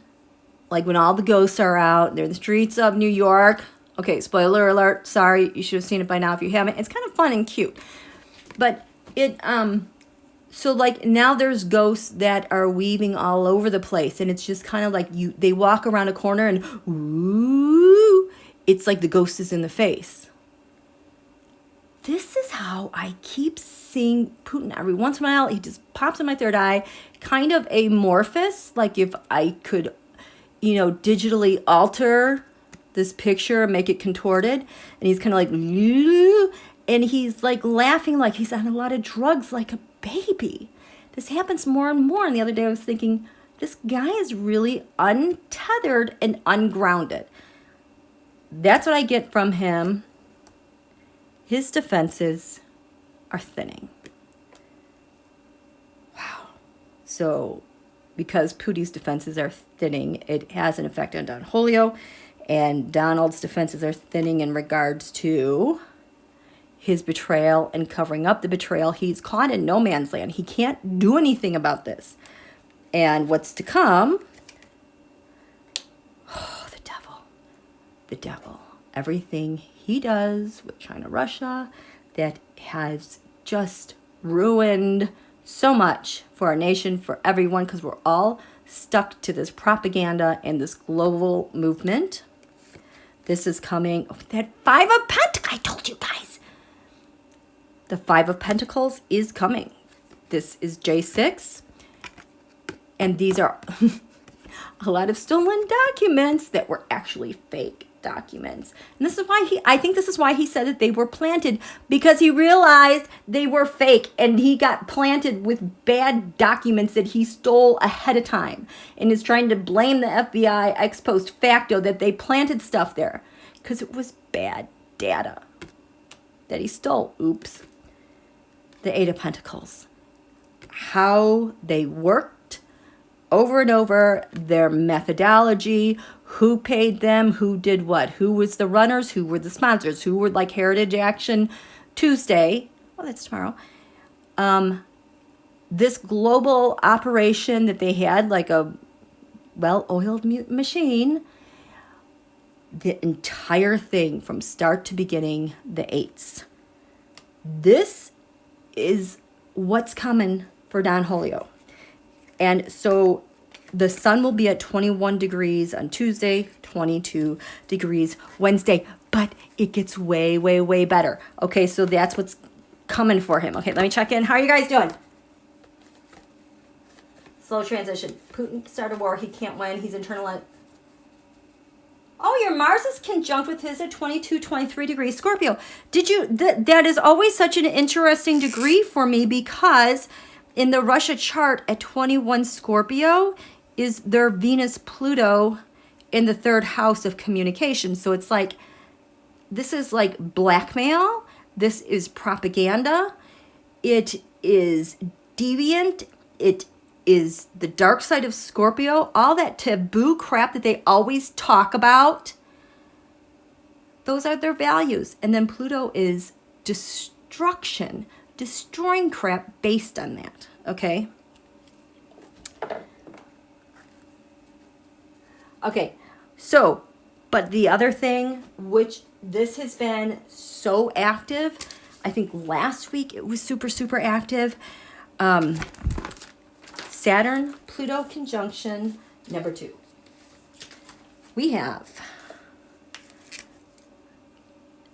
like when all the ghosts are out, they're in the streets of New York. Okay, spoiler alert. Sorry, you should have seen it by now if you haven't. It's kind of fun and cute. But so like now there's ghosts that are weaving all over the place. And it's just kind of like they walk around a corner and ooh, it's like the ghost is in the face. This is how I keep seeing Putin every once in a while. He just pops in my third eye, kind of amorphous. Like if I could, digitally alter this picture, make it contorted. And he's kind of like, and he's like laughing like he's on a lot of drugs like a baby. This happens more and more. And the other day I was thinking, this guy is really untethered and ungrounded. That's what I get from him. His defenses are thinning. Wow. So because Putin's defenses are thinning, it has an effect on Don Julio. And Donald's defenses are thinning in regards to his betrayal and covering up the betrayal. He's caught in no man's land. He can't do anything about this. And what's to come? Oh, the devil. The devil. Everything he does with China, Russia, that has just ruined so much for our nation, for everyone, because we're all stuck to this propaganda and this global movement. This is coming. Oh, that Five of Pentacles. I told you guys. The Five of Pentacles is coming. This is J6. And these are... a lot of stolen documents that were actually fake documents. And this is why I think this is why he said that they were planted, because he realized they were fake and he got planted with bad documents that he stole ahead of time and is trying to blame the FBI ex post facto that they planted stuff there because it was bad data that he stole. Oops. The Eight of Pentacles. How they worked over and over, their methodology, who paid them, who did what, who was the runners, who were the sponsors, who were like Heritage Action Tuesday. Oh, that's tomorrow. This global operation that they had, like a well-oiled machine, the entire thing from start to beginning, the eights. This is what's coming for Don Julio. And so the sun will be at 21 degrees on Tuesday, 22 degrees Wednesday, but it gets way, way, way better. Okay, so that's what's coming for him. Okay, let me check in. How are you guys doing? Slow transition. Putin started war. He can't win. He's internal. Oh, your Mars is conjunct with his at 22, 23 degrees Scorpio. Did you, that is always such an interesting degree for me, because in the Russia chart at 21 Scorpio is their Venus Pluto in the third house of communication. So it's like, this is like blackmail. This is propaganda. It is deviant. It is the dark side of Scorpio. All that taboo crap that they always talk about. Those are their values. And then Pluto is destruction, destroying crap based on that. Okay. Okay. So, but the other thing, which this has been so active, I think last week it was super, super active. Saturn, Pluto conjunction, number 2. We have,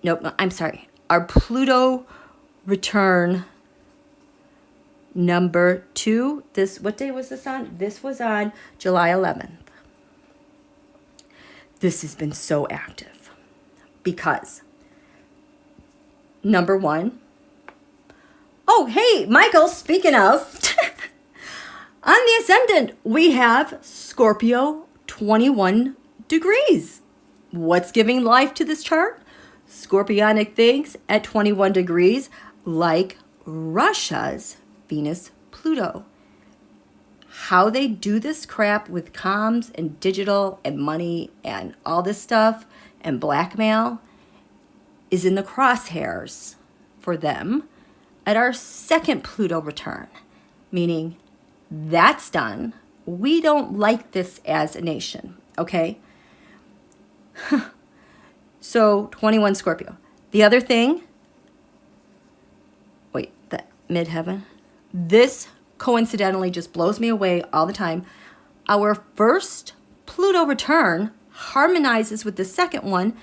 nope, I'm sorry, our Pluto return number 2. This, what day was this on? This was on July 11th. This has been so active because, number 1, oh, hey, Michael, speaking of, on the ascendant, we have Scorpio 21 degrees. What's giving life to this chart? Scorpionic things at 21 degrees, like Russia's Venus Pluto. How they do this crap with comms and digital and money and all this stuff and blackmail is in the crosshairs for them at our second Pluto return, meaning that's done. We don't like this as a nation, okay? So 21 Scorpio. The other thing, wait, the midheaven. This coincidentally just blows me away all the time. Our first Pluto return harmonizes with the second one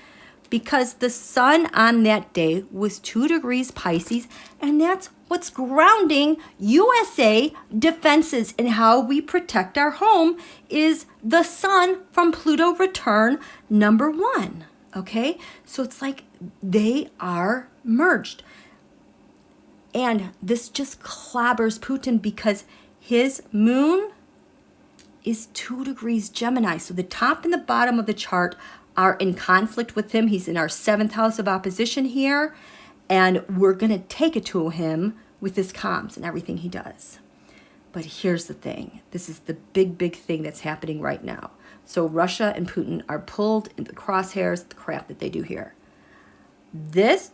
because the sun on that day was 2 degrees Pisces, and that's what's grounding USA defenses and how we protect our home is the sun from Pluto return number 1. Okay, so it's like they are merged. And this just clobbers Putin because his moon is 2 degrees Gemini. So the top and the bottom of the chart are in conflict with him. He's in our 7th house of opposition here. And we're going to take it to him with his comms and everything he does. But here's the thing. This is the big, big thing that's happening right now. So Russia and Putin are pulled into the crosshairs, the crap that they do here. This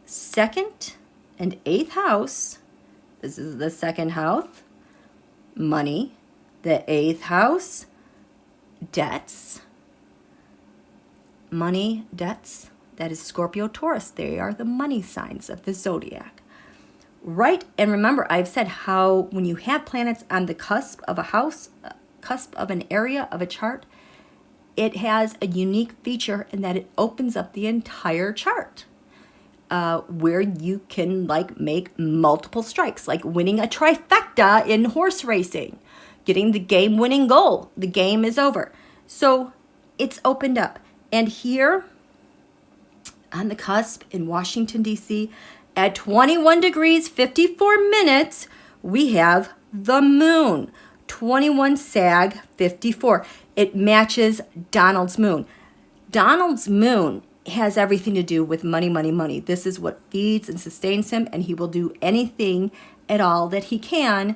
2nd and 8th house, this is the 2nd house, money, the 8th house, debts, money, debts, that is Scorpio, Taurus. They are the money signs of the zodiac. Right, and remember, I've said how when you have planets on the cusp of a house, cusp of an area of a chart, it has a unique feature in that it opens up the entire chart. Where you can like make multiple strikes, like winning a trifecta in horse racing. getting the game-winning goal. The game is over. So it's opened up. And here on the cusp in Washington, D.C., at 21 degrees, 54 minutes, we have the moon. 21 Sag 54. It matches Donald's moon. Donald's moon has everything to do with money, money, money. This is what feeds and sustains him, and he will do anything at all that he can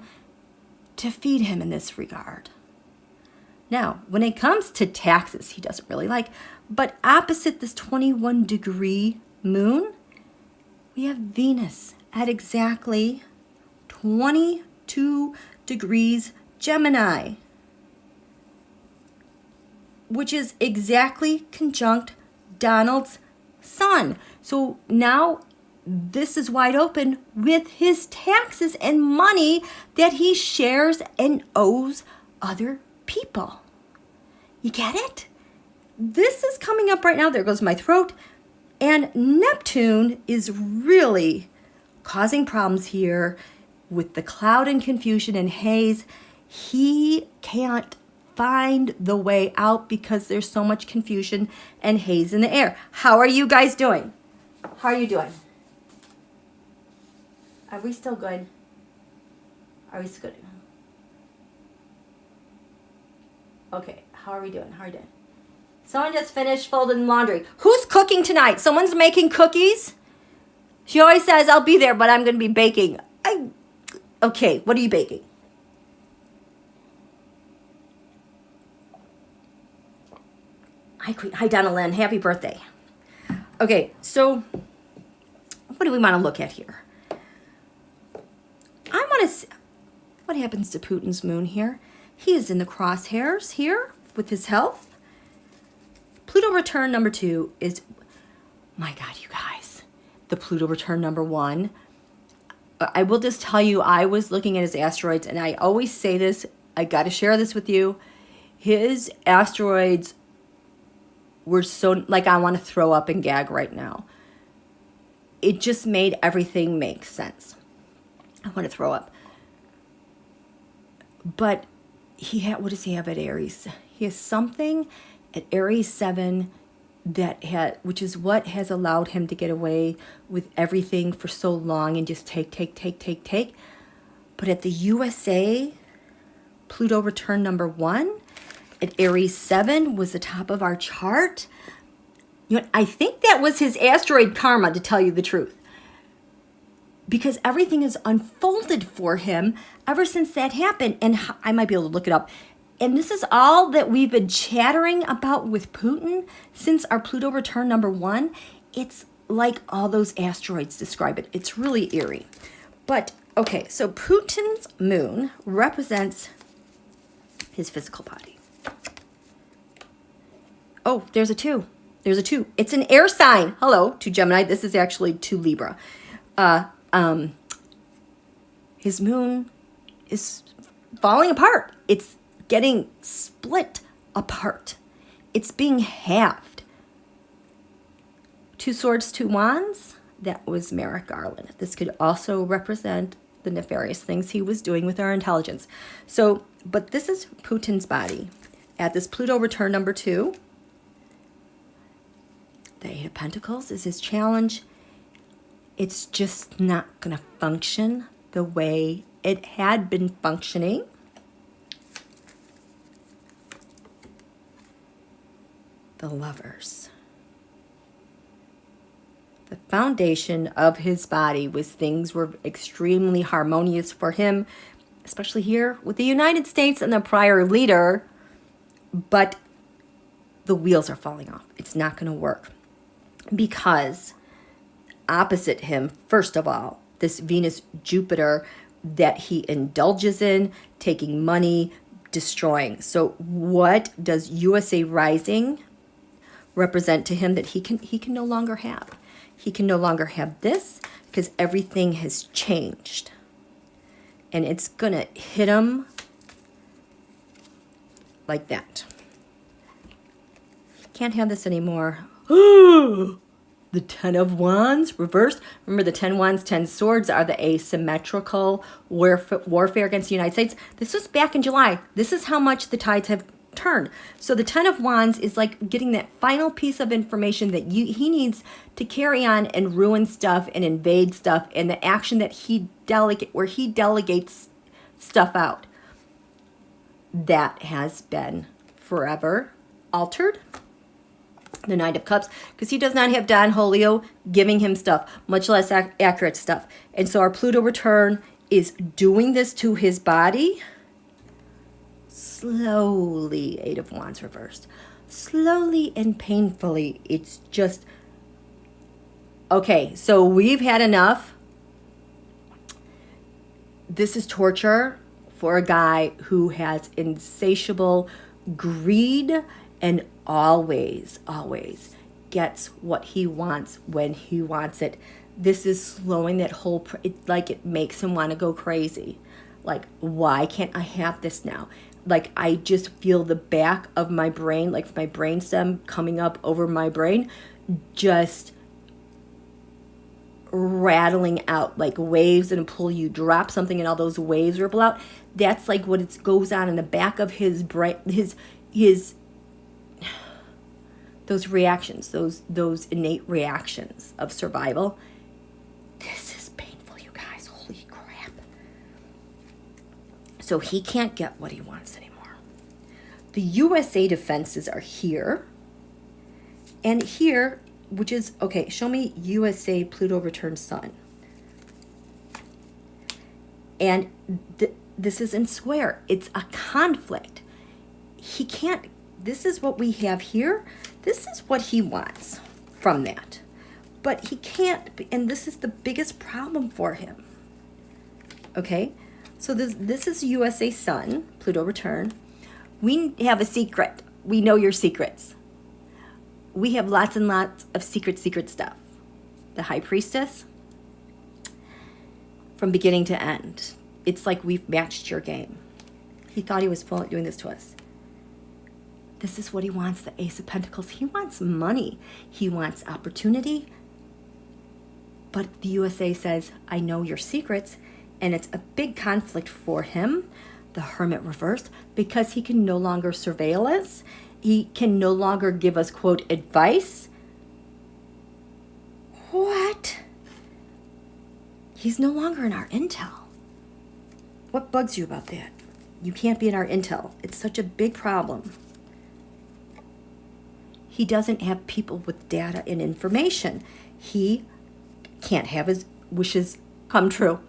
to feed him in this regard. Now, when it comes to taxes, he doesn't really like, but opposite this 21 degree moon, we have Venus at exactly 22 degrees Gemini, which is exactly conjunct Donald's sun. So now this is wide open with his taxes and money that he shares and owes other people. You get it? This is coming up right now. There goes my throat. And Neptune is really causing problems here with the cloud and confusion and haze. He can't find the way out because there's so much confusion and haze in the air. How are you guys doing? How are you doing? Are we still good? Are we still good? Okay, how are we doing? How are you doing? Someone just finished folding laundry. Who's cooking tonight? Someone's making cookies? She always says, I'll be there, but I'm going to be baking. Okay, what are you baking? Hi, Donna Lynn. Happy birthday. Okay, so what do we want to look at here? I want to see what happens to Putin's moon here. He is in the crosshairs here with his health. Pluto return number 2 is, my God, you guys, the Pluto return number 1. I will just tell you, I was looking at his asteroids, and I always say this, I got to share this with you. His asteroids were so, like, I want to throw up and gag right now. It just made everything make sense. I want to throw up. But he had, what does he have at Aries? He has something at Aries 7 that had, which is what has allowed him to get away with everything for so long and just take. But at the USA Pluto return number 1 at Aries 7 was the top of our chart. You know, I think that was his asteroid karma, to tell you the truth, because everything has unfolded for him ever since that happened. And I might be able to look it up. And this is all that we've been chattering about with Putin since our Pluto return number 1. It's like all those asteroids describe it. It's really eerie. But, okay, so Putin's moon represents his physical body. Oh, there's a 2. There's a 2. It's an air sign. Hello to Gemini. This is actually to Libra. His moon is falling apart. It's getting split apart. It's being halved. 2 swords, 2 wands. That was Merrick Garland. This could also represent the nefarious things he was doing with our intelligence. So, but this is Putin's body at this Pluto return number 2. The 8 of Pentacles is his challenge. It's just not going to function the way it had been functioning. The Lovers. The foundation of his body was things were extremely harmonious for him, especially here with the United States and the prior leader, but the wheels are falling off. It's not going to work because opposite him, first of all, this Venus-Jupiter that he indulges in, taking money, destroying. So what does USA rising represent to him that he can no longer have? He can no longer have this because everything has changed. And it's going to hit him like that. He can't have this anymore. the 10 of Wands reversed. Remember, the 10 Wands, 10 Swords are the asymmetrical warfare against the United States. This was back in July. This is how much the tides have turned. So the 10 of Wands is like getting that final piece of information that he needs to carry on and ruin stuff and invade stuff, and the action that he delegates stuff out. That has been forever altered. The Knight of Cups, because he does not have Don Julio giving him stuff, much less accurate stuff. And so our Pluto return is doing this to his body. Slowly, 8 of Wands reversed. Slowly and painfully. It's just, okay, so we've had enough. This is torture for a guy who has insatiable greed and always gets what he wants when he wants it. This is slowing that whole, it makes him want to go crazy. Like, why can't I have this now? Like, I just feel the back of my brain, like my brainstem coming up over my brain, just rattling out like waves and pull. You drop something and all those waves ripple out. That's like what it goes on in the back of his brain, his those reactions, those innate reactions of survival. This is painful, you guys. Holy crap. So he can't get what he wants anymore. The USA defenses are here. And here, which is, okay, show me USA Pluto Return Sun. And this is in square. It's a conflict. He can't, this is what we have here. This is what he wants from that. But he can't, and this is the biggest problem for him. Okay, so this is USA Sun, Pluto Return. We have a secret. We know your secrets. We have lots and lots of secret stuff. The High Priestess, from beginning to end. It's like we've matched your game. He thought he was doing this to us. This is what he wants, the Ace of Pentacles. He wants money. He wants opportunity. But the USA says, I know your secrets. And it's a big conflict for him, the Hermit reversed, because he can no longer surveil us. He can no longer give us, quote, advice. What? He's no longer in our intel. What bugs you about that? You can't be in our intel. It's such a big problem. He doesn't have people with data and information. He can't have his wishes come true.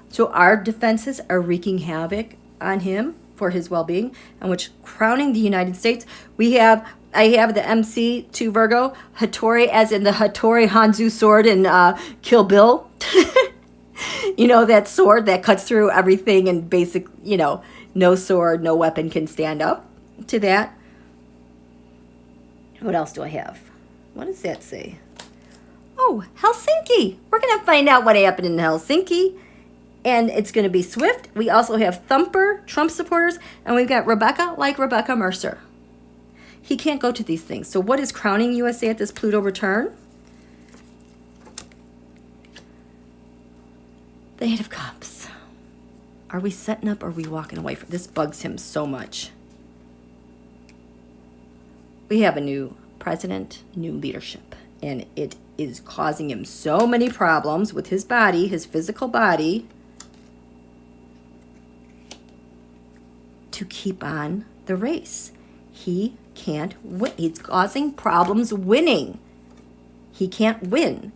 So our defenses are wreaking havoc on him for his well-being, and which crowning the United States, I have the MC to Virgo, Hattori, as in the Hattori Hanzo sword in Kill Bill. You know, that sword that cuts through everything, and basic, you know, no sword, no weapon can stand up to that. What else do I have? What does that say? Oh, Helsinki. We're going to find out what happened in Helsinki. And it's going to be swift. We also have Thumper, Trump supporters, and we've got Rebecca, like Rebecca Mercer. He can't go to these things. So what is crowning USA at this Pluto return? The Eight of Cups. Are we setting up or are we walking away from this? Bugs him so much. We have a new president, new leadership, and it is causing him so many problems with his body, his physical body, to keep on the race. He can't win. He's causing problems winning. He can't win.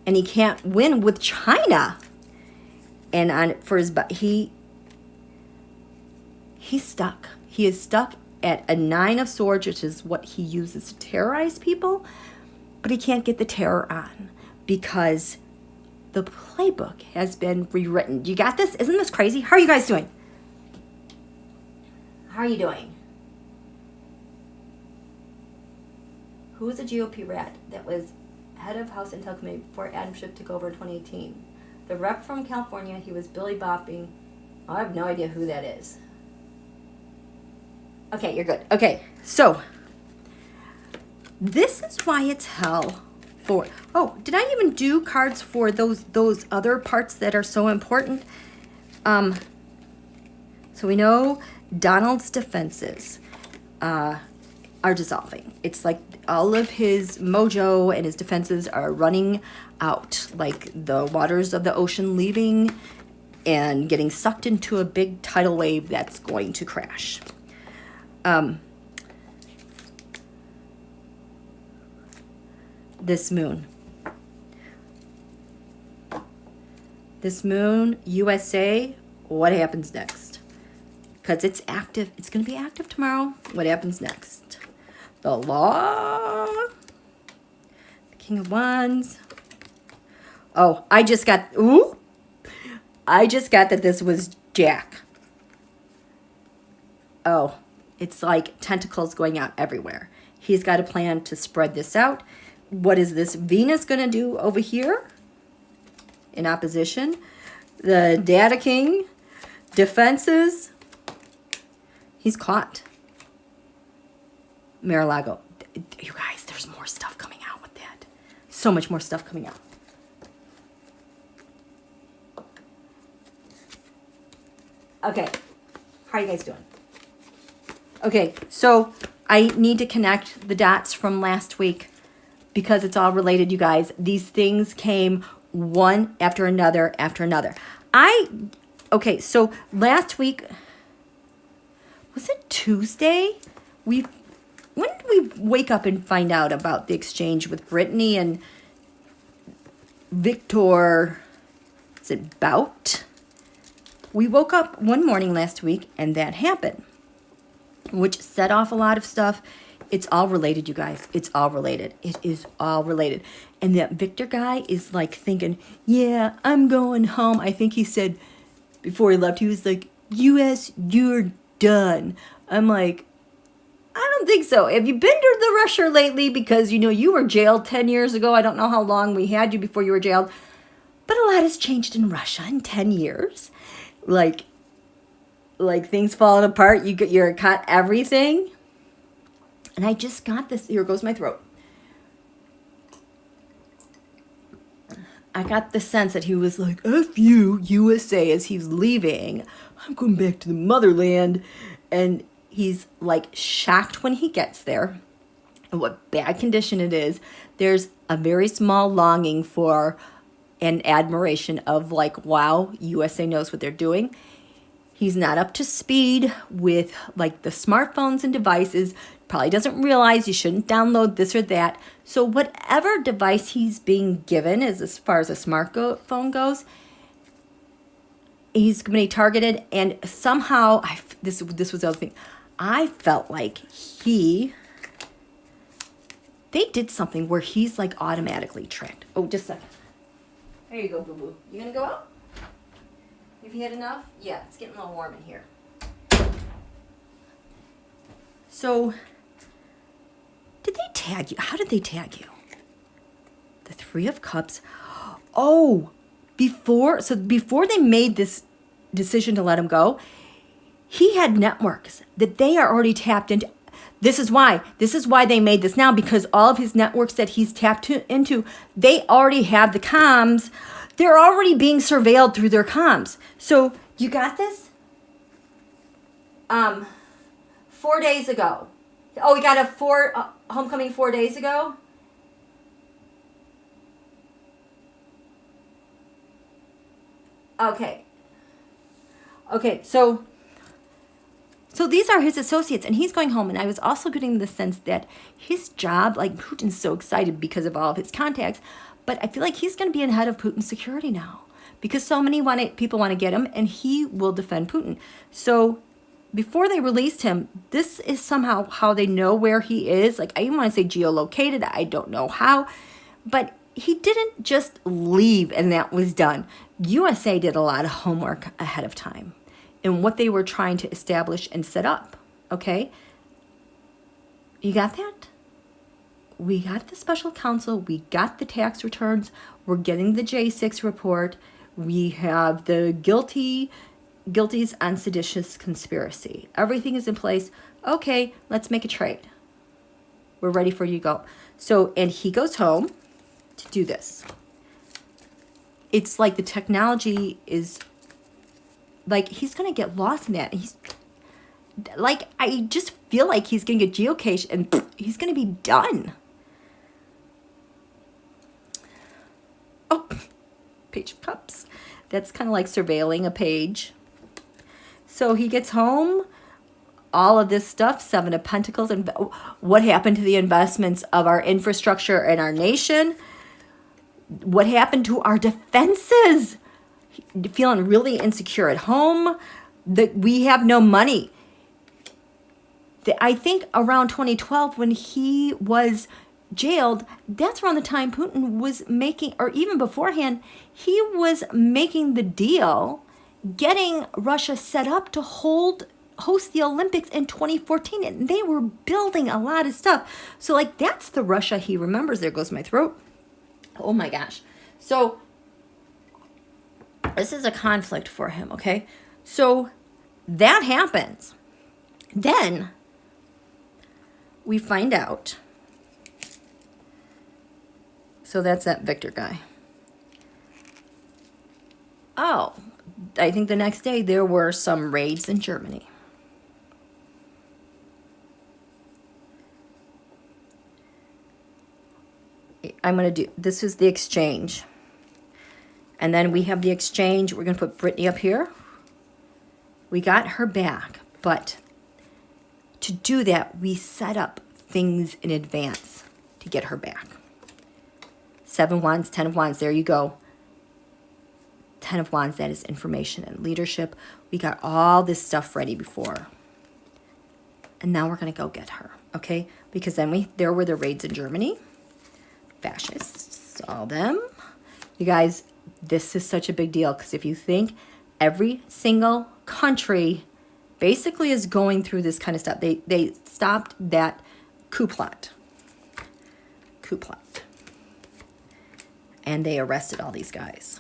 And he can't win with China. And he's stuck. He is stuck at a 9 of Swords, which is what he uses to terrorize people. But he can't get the terror on because the playbook has been rewritten. You got this? Isn't this crazy? How are you guys doing? How are you doing? Who was a GOP rat that was head of House Intel Committee before Adam Schiff took over in 2018? The rep from California, he was Billy Bopping. I have no idea who that is. Okay, you're good. Okay, so this is why it's hell for, oh, did I even do cards for those other parts that are so important? So we know Donald's defenses are dissolving. It's like all of his mojo and his defenses are running out, like the waters of the ocean leaving and getting sucked into a big tidal wave that's going to crash. This moon, USA, what happens next? Because it's active. It's going to be active tomorrow. What happens next? The Law. The King of Wands. Oh, I just got that this was Jack. Oh, it's like tentacles going out everywhere. He's got a plan to spread this out. What is this Venus going to do over here? In opposition. The Data King. Defenses. He's caught. Mar-a-Lago. You guys, there's more stuff coming out with that. So much more stuff coming out. Okay. How are you guys doing? Okay, so I need to connect the dots from last week because it's all related, you guys. These things came one after another after another. Okay, so last week, was it Tuesday? When did we wake up and find out about the exchange with Brittany and Viktor? Is it Bout? We woke up one morning last week and that happened, which set off a lot of stuff. It's all related, you guys. It's all related. It is all related. And that Viktor guy is like thinking, yeah, I'm going home. I think he said before he left, he was like, US, you're done. I'm like, I don't think so. Have you been to the Russia lately? Because, you know, you were jailed 10 years ago. I don't know how long we had you before you were jailed. But a lot has changed in Russia in 10 years. Like things falling apart. You're caught everything. And I just got this. Here goes my throat. I got the sense that he was like, F you, USA, as he's leaving. I'm going back to the motherland. And he's like shocked when he gets there and what bad condition it is. There's a very small longing for an admiration of like, wow, USA knows what they're doing. He's not up to speed with like the smartphones and devices. Probably doesn't realize you shouldn't download this or that. So whatever device he's being given as far as a smartphone goes, he's going to be targeted. And somehow, this was the other thing. I felt like they did something where he's like automatically tracked. Oh, just a second. There you go, boo-boo. You going to go out? Have you had enough? Yeah, it's getting a little warm in here. So, did they tag you? How did they tag you? The Three of Cups. Oh, before they made this decision to let him go, he had networks that they are already tapped into. This is why they made this now, because all of his networks that he's tapped into, they already have the comms. They're already being surveilled through their comms. So you got this? 4 days ago. Oh, we got a homecoming 4 days ago? Okay, so these are his associates, and he's going home. And I was also getting the sense that his job, like Putin's so excited because of all of his contacts, but I feel like he's going to be in head of Putin's security now because so many people want to get him, and he will defend Putin. So before they released him, this is somehow how they know where he is. Like, I even want to say geolocated. I don't know how, but he didn't just leave and that was done. USA did a lot of homework ahead of time in what they were trying to establish and set up, okay? You got that? We got the special counsel. We got the tax returns. We're getting the J6 report. We have the guilties on seditious conspiracy. Everything is in place. Okay, let's make a trade. We're ready for you to go. So, and he goes home. to do this. It's like the technology is like, he's going to get lost in that. He's like, I just feel like he's going to get geocached and he's going to be done. Oh, Page of Cups. That's kind of like surveilling a page. So he gets home, all of this stuff, Seven of Pentacles, and what happened to the investments of our infrastructure and our nation? What happened to our defenses? Feeling really insecure at home, that we have no money. I think around 2012 when he was jailed, that's around the time Putin was making, or even beforehand, he was making the deal, getting Russia set up to host the Olympics in 2014, and they were building a lot of stuff. So like, that's the Russia he remembers. There goes my throat. Oh my gosh. So this is a conflict for him, okay? So that happens. Then we find out. So that's that Victor guy. Oh, I think the next day there were some raids in Germany. I'm going to do, this is the exchange. And then we have the exchange. We're going to put Brittany up here. We got her back, but to do that, we set up things in advance to get her back. 7 of Wands, 10 of Wands, there you go. 10 of Wands, that is information and leadership. We got all this stuff ready before. And now we're going to go get her, okay? Because then there were the raids in Germany. Fascists, all them. You guys, this is such a big deal because if you think every single country basically is going through this kind of stuff. They stopped that coup plot. And they arrested all these guys.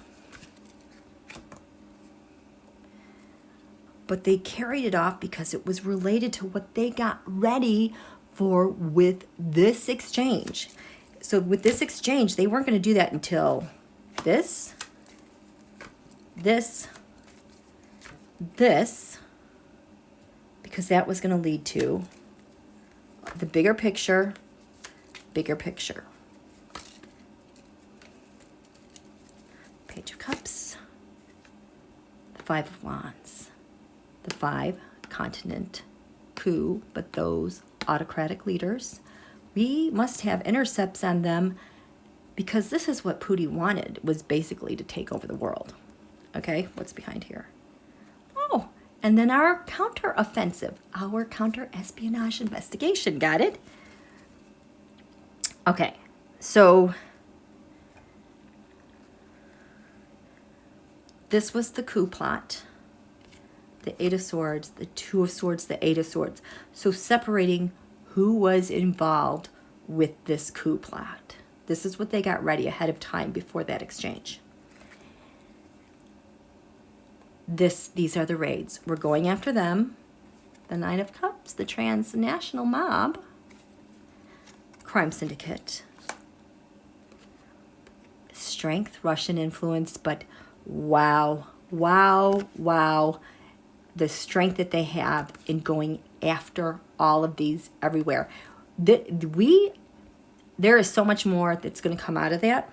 But they carried it off because it was related to what they got ready for with this exchange. So with this exchange, they weren't going to do that until this, because that was going to lead to the bigger picture. Page of Cups, the 5 of Wands, the 5 continent coup, but those autocratic leaders, we must have intercepts on them because this is what Putin wanted, was basically to take over the world. Okay, what's behind here? Oh, and then our counter-offensive, our counter-espionage investigation, got it? Okay, so this was the coup plot. The 8 of Swords, the 2 of Swords, the 8 of Swords. So separating who was involved with this coup plot. This is what they got ready ahead of time before that exchange. These are the raids. We're going after them. The 9 of Cups, the transnational mob, crime syndicate, strength, Russian influence, but wow, the strength that they have in going after all of these everywhere. There is so much more that's going to come out of that.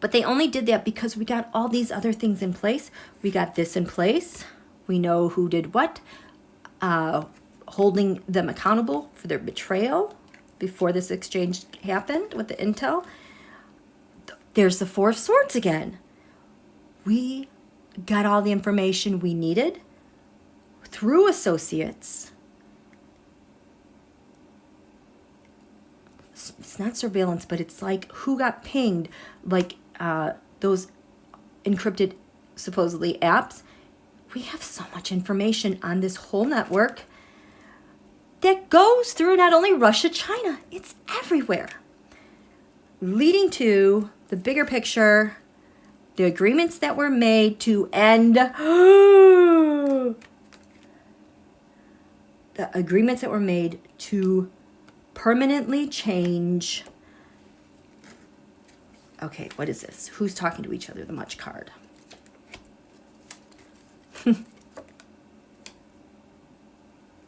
But they only did that because we got all these other things in place. We got this in place. We know who did what. Holding them accountable for their betrayal before this exchange happened with the intel. There's the 4 of Swords again. We got all the information we needed through associates. It's not surveillance, but it's like who got pinged, like those encrypted, supposedly, apps. We have so much information on this whole network that goes through not only Russia, China, it's everywhere. Leading to the bigger picture, the agreements that were made to end, the agreements that were made to permanently change Okay, what is this? Who's talking to each other? The much card.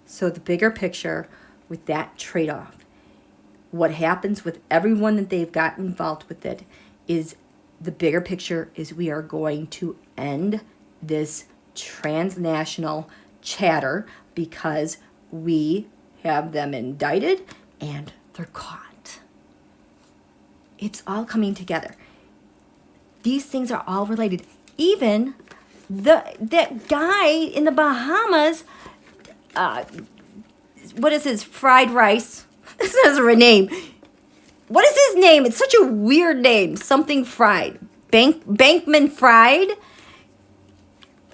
So the bigger picture with that trade-off, what happens with everyone that they've got involved with it is the bigger picture is we are going to end this transnational chatter because we have them indicted and they're caught. It's all coming together. These things are all related. Even that guy in the Bahamas, what is his fried rice? This is a name. What is his name? It's such a weird name. Something fried. Bankman Fried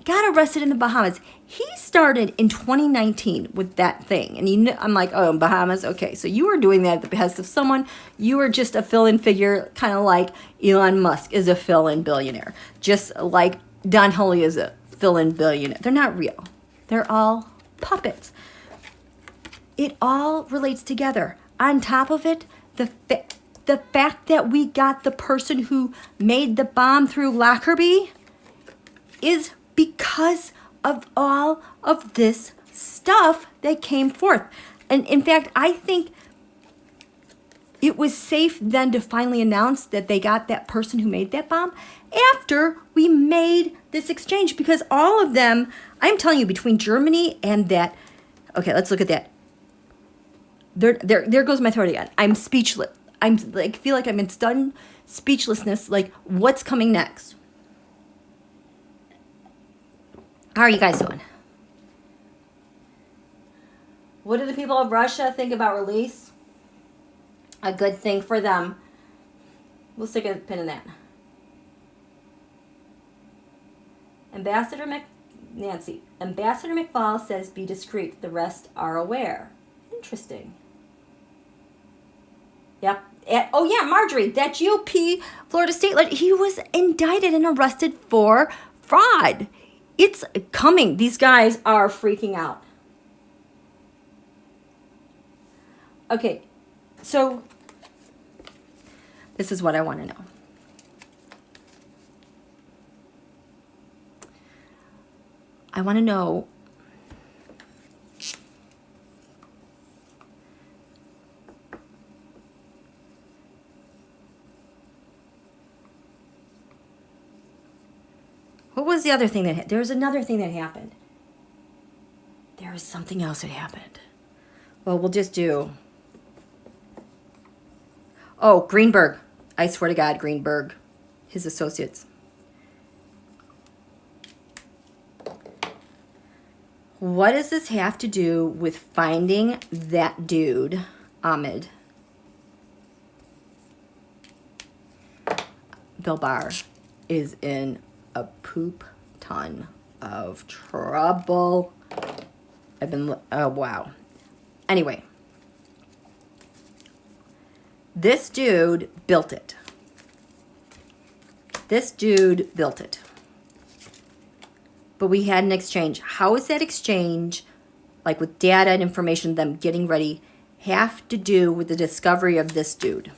got arrested in the Bahamas. He started in 2019 with that thing. And I'm like, oh, Bahamas? Okay, so you were doing that at the behest of someone. You were just a fill-in figure, kind of like Elon Musk is a fill-in billionaire. Just like Don Hulley is a fill-in billionaire. They're not real. They're all puppets. It all relates together. On top of it, the fact that we got the person who made the bomb through Lockerbie is because of all of this stuff that came forth. And in fact, I think it was safe then to finally announce that they got that person who made that bomb after we made this exchange, because all of them, I'm telling you, between Germany and that, okay, let's look at that. There goes my throat again. I'm speechless. I'm like, feel like I'm in stunned speechlessness. Like, what's coming next? How are you guys doing? What do the people of Russia think about release? A good thing for them. We'll stick a pin in that. Ambassador McFall says be discreet. The rest are aware. Interesting. Yep. Oh yeah, Marjorie, that GOP Florida state, he was indicted and arrested for fraud. It's coming. These guys are freaking out. Okay, so this is what I want to know. I want to know what was the other thing that there was another thing that happened. There was something else that happened. Well, we'll just do. Oh, Greenberg. I swear to God, Greenberg, his associates. What does this have to do with finding that dude, Ahmed? Bill Barr is in a poop ton of trouble. Oh, wow. Anyway. This dude built it. This dude built it. But we had an exchange. How is that exchange, like with data and information, them getting ready, have to do with the discovery of this dude?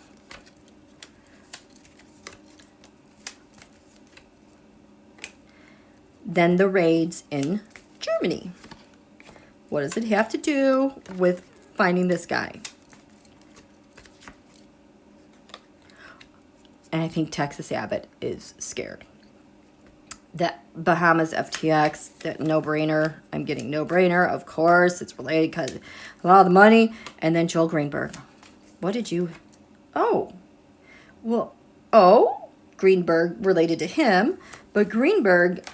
Then the raids in Germany. What does it have to do with finding this guy? And I think Texas Abbott is scared. That Bahamas FTX, that no-brainer. I'm getting no-brainer. Of course, it's related because of all the money. And then Joel Greenberg. What did you... Oh. Well, Greenberg related to him. But Greenberg,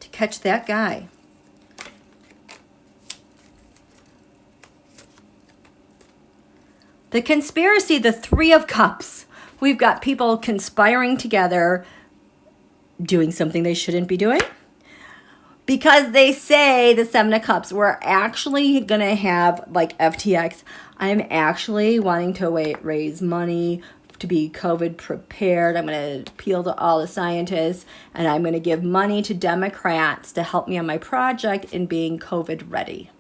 to catch that guy. The conspiracy, the Three of Cups. We've got people conspiring together, doing something they shouldn't be doing. Because they say the Seven of Cups, we're actually going to have, like FTX, I'm actually wanting to raise money to be COVID prepared. I'm going to appeal to all the scientists, and I'm going to give money to Democrats to help me on my project in being COVID ready.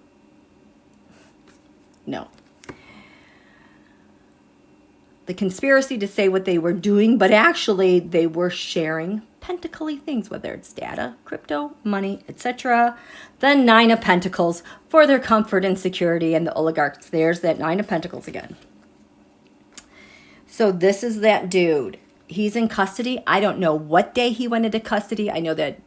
the conspiracy to say what they were doing, but actually they were sharing pentacly things, whether it's data, crypto, money, etc. The Nine of Pentacles for their comfort and security, and the oligarchs. There's that Nine of Pentacles again. So this is that dude. He's in custody. I don't know what day he went into custody. I know that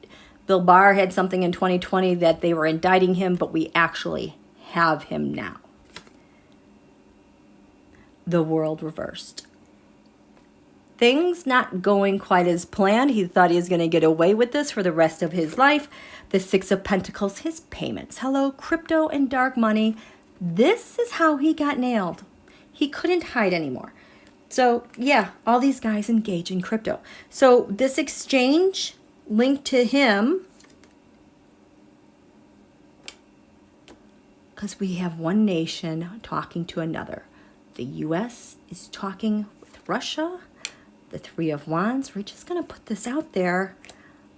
Bill Barr had something in 2020 that they were indicting him, but we actually have him now. The world reversed. Things not going quite as planned. He thought he was going to get away with this for the rest of his life. The Six of Pentacles, his payments. Hello, crypto and dark money. This is how he got nailed. He couldn't hide anymore. So yeah, all these guys engage in crypto. So this exchange linked to him, because we have one nation talking to another. The US is talking with Russia. The Three of Wands. We're just going to put this out there.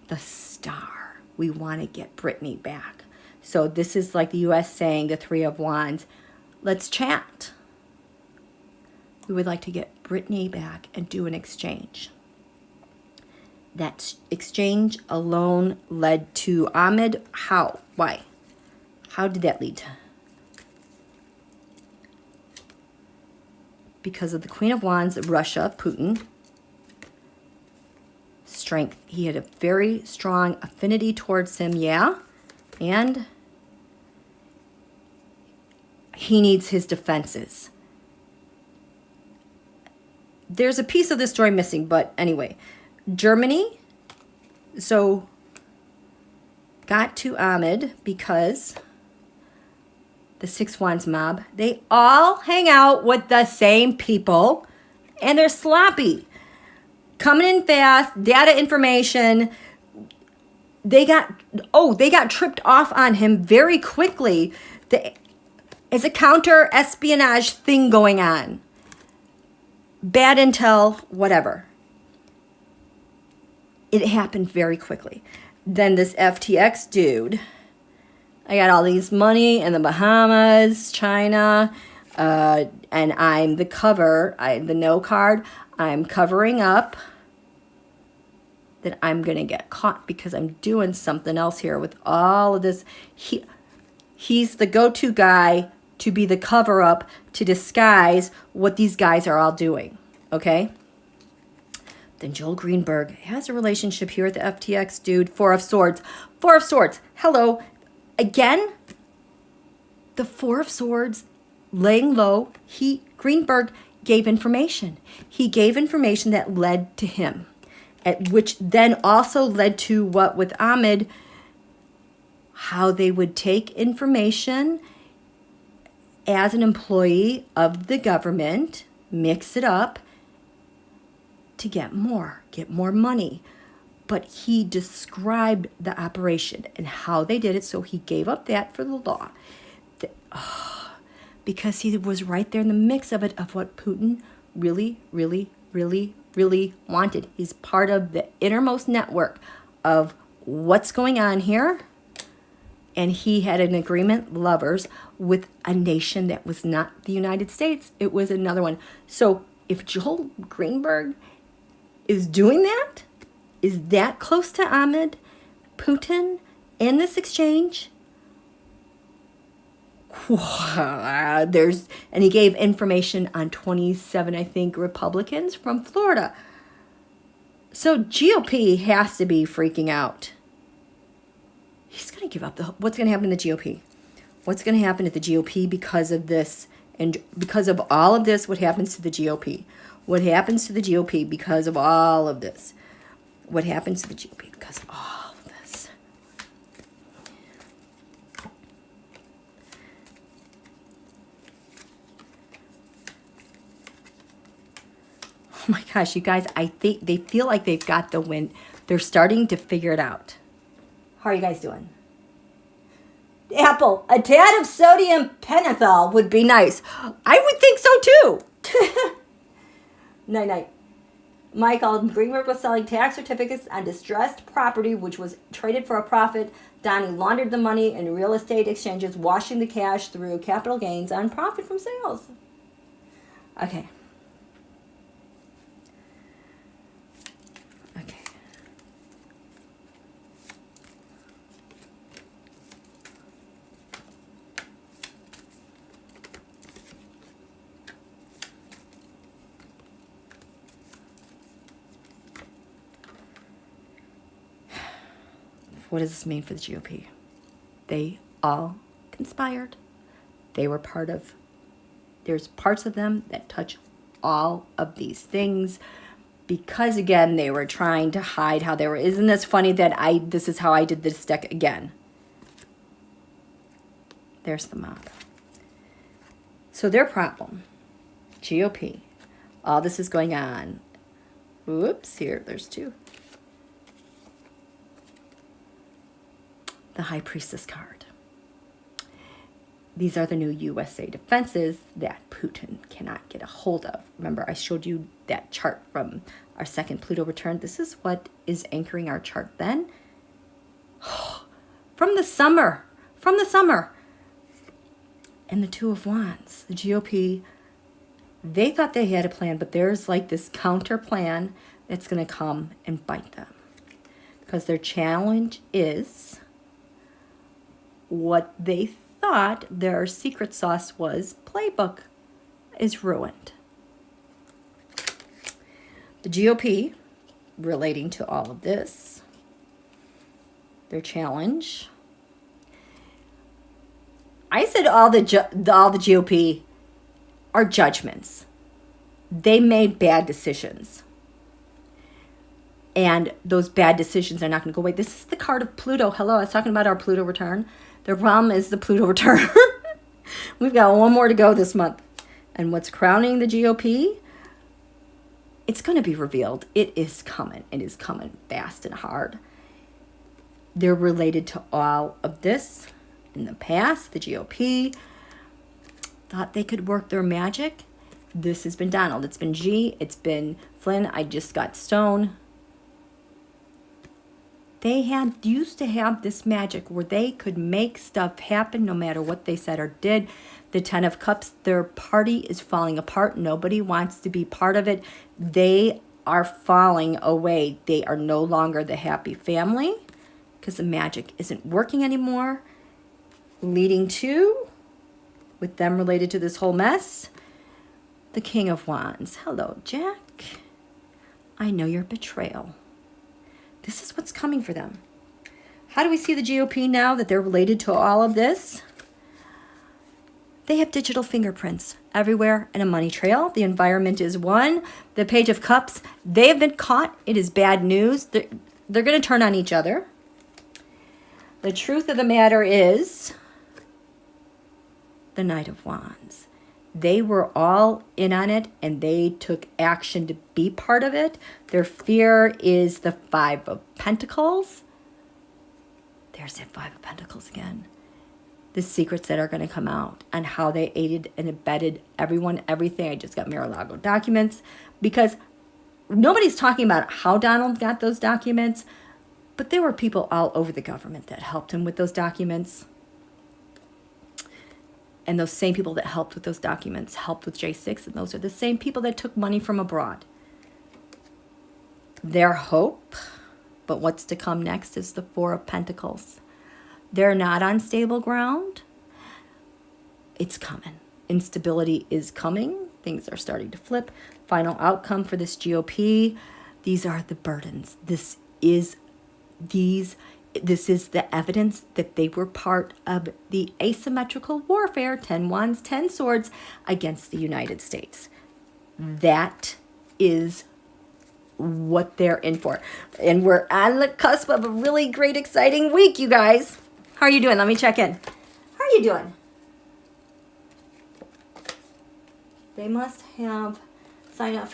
The Star. We want to get Brittany back. So this is like the US saying, the Three of Wands, let's chat. We would like to get Brittany back and do an exchange. That exchange alone led to Ahmed. How? Why? How did that lead to? Because of the Queen of Wands, Russia, Putin. Strength. He had a very strong affinity towards him, yeah. And he needs his defenses. There's a piece of this story missing, but anyway. Germany, so got to Ahmed because the Six Wands mob, they all hang out with the same people and they're sloppy. Coming in fast, data information. They got tripped off on him very quickly. It's a counter espionage thing going on. Bad intel, whatever. It happened very quickly. Then this FTX dude, I got all these money in the Bahamas, China, and I'm the cover, the no card. I'm covering up that I'm going to get caught because I'm doing something else here with all of this. He's the go-to guy to be the cover-up to disguise what these guys are all doing, okay? Then Joel Greenberg has a relationship here with the FTX dude. Four of Swords. Four of Swords. Hello. Again, the Four of Swords laying low. Greenberg gave information. He gave information that led to him, which then also led to what with Ahmed, how they would take information as an employee of the government, mix it up to get more money. But he described the operation and how they did it, so he gave up that for the law. Because he was right there in the mix of it, of what Putin really, really, really, really wanted. He's part of the innermost network of what's going on here. And he had an agreement, lovers, with a nation that was not the United States. It was another one. So if Joel Greenberg is doing that, is that close to Ahmed, Putin, in this exchange? And he gave information on 27, I think, Republicans from Florida. So GOP has to be freaking out. He's going to give up. What's going to happen in the GOP? What's going to happen at the GOP because of this? And because of all of this, what happens to the GOP? What happens to the GOP because of all of this? What happens to the GOP because of all of this? Oh my gosh, you guys, I think they feel like they've got the win. They're starting to figure it out. How are you guys doing? Apple, a tad of sodium pentothal would be nice. I would think so too. Night-night. Michael Greenberg was selling tax certificates on distressed property, which was traded for a profit. Donnie laundered the money in real estate exchanges, washing the cash through capital gains on profit from sales. Okay. what does this mean for the GOP? They all conspired. They were part of, there's parts of them that touch all of these things because, again, they were trying to hide how they were. Isn't this funny that this is how I did this deck again? There's the mob. So their problem, GOP, all this is going on. Whoops, there's two. The High Priestess card. These are the new USA defenses that Putin cannot get a hold of. Remember, I showed you that chart from our second Pluto return. This is what is anchoring our chart then. From the summer. And the Two of Wands, the GOP, they thought they had a plan, but there's like this counter plan that's going to come and bite them. Because their challenge is what they thought their secret sauce was, playbook, is ruined. The GOP, relating to all of this, their challenge, I said all the GOP are judgments. They made bad decisions. And those bad decisions are not going to go away. This is the card of Pluto. Hello, I was talking about our Pluto return. Their problem is the Pluto return. We've got one more to go this month. And what's crowning the GOP? It's going to be revealed. It is coming. It is coming fast and hard. They're related to all of this. In the past, the GOP thought they could work their magic. This has been Donald. It's been G. It's been Flynn. I just got Stone. They used to have this magic where they could make stuff happen no matter what they said or did. The Ten of Cups, their party is falling apart. Nobody wants to be part of it. They are falling away. They are no longer the happy family because the magic isn't working anymore. Leading to, with them related to this whole mess, the King of Wands. Hello, Jack. I know your betrayal. This is what's coming for them. How do we see the GOP now that they're related to all of this? They have digital fingerprints everywhere and a money trail. The environment is one. The Page of Cups, they have been caught. It is bad news. They're going to turn on each other. The truth of the matter is the Knight of Wands. They were all in on it and they took action to be part of it. Their fear is the Five of Pentacles. There's that Five of Pentacles again. The secrets that are going to come out and how they aided and abetted everyone, everything. I just got Mar-a-Lago documents because nobody's talking about how Donald got those documents, but there were people all over the government that helped him with those documents. And those same people that helped with those documents helped with J6, and those are the same people that took money from abroad. Their hope, but what's to come next is the Four of Pentacles. They're not on stable ground. It's coming. Instability is coming. Things are starting to flip. Final outcome for this GOP. These are the burdens. This is the evidence that they were part of the asymmetrical warfare, 10 wands, 10 swords, against the United States. That is what they're in for. And we're on the cusp of a really great, exciting week, you guys. How are you doing? Let me check in. How are you doing? They must have signed up.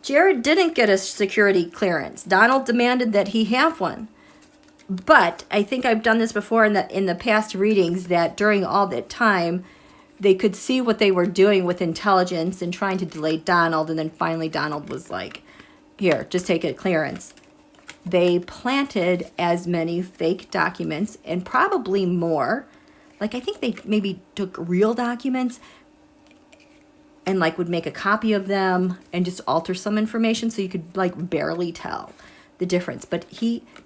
Jared didn't get a security clearance. Donald demanded that he have one. But I think I've done this before in the past readings, that during all that time, they could see what they were doing with intelligence and trying to delay Donald. And then finally Donald was like, here, just take a clearance. They planted as many fake documents and probably more. Like, I think they maybe took real documents and like would make a copy of them and just alter some information so you could like barely tell the difference. But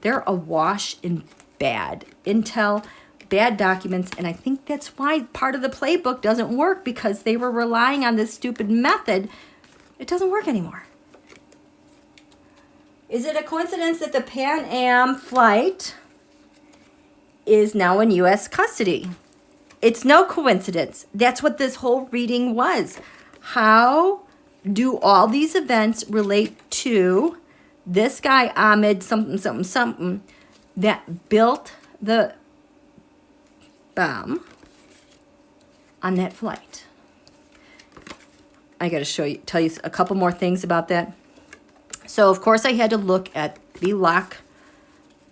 they're awash in bad intel, bad documents, and I think that's why part of the playbook doesn't work, because they were relying on this stupid method. It doesn't work anymore. Is it a coincidence that the Pan Am flight is now in U.S. custody? It's no coincidence. That's what this whole reading was. How do all these events relate to this guy, Ahmed something, something, something, that built the bomb on that flight? I got to tell you a couple more things about that. So, of course, I had to look at the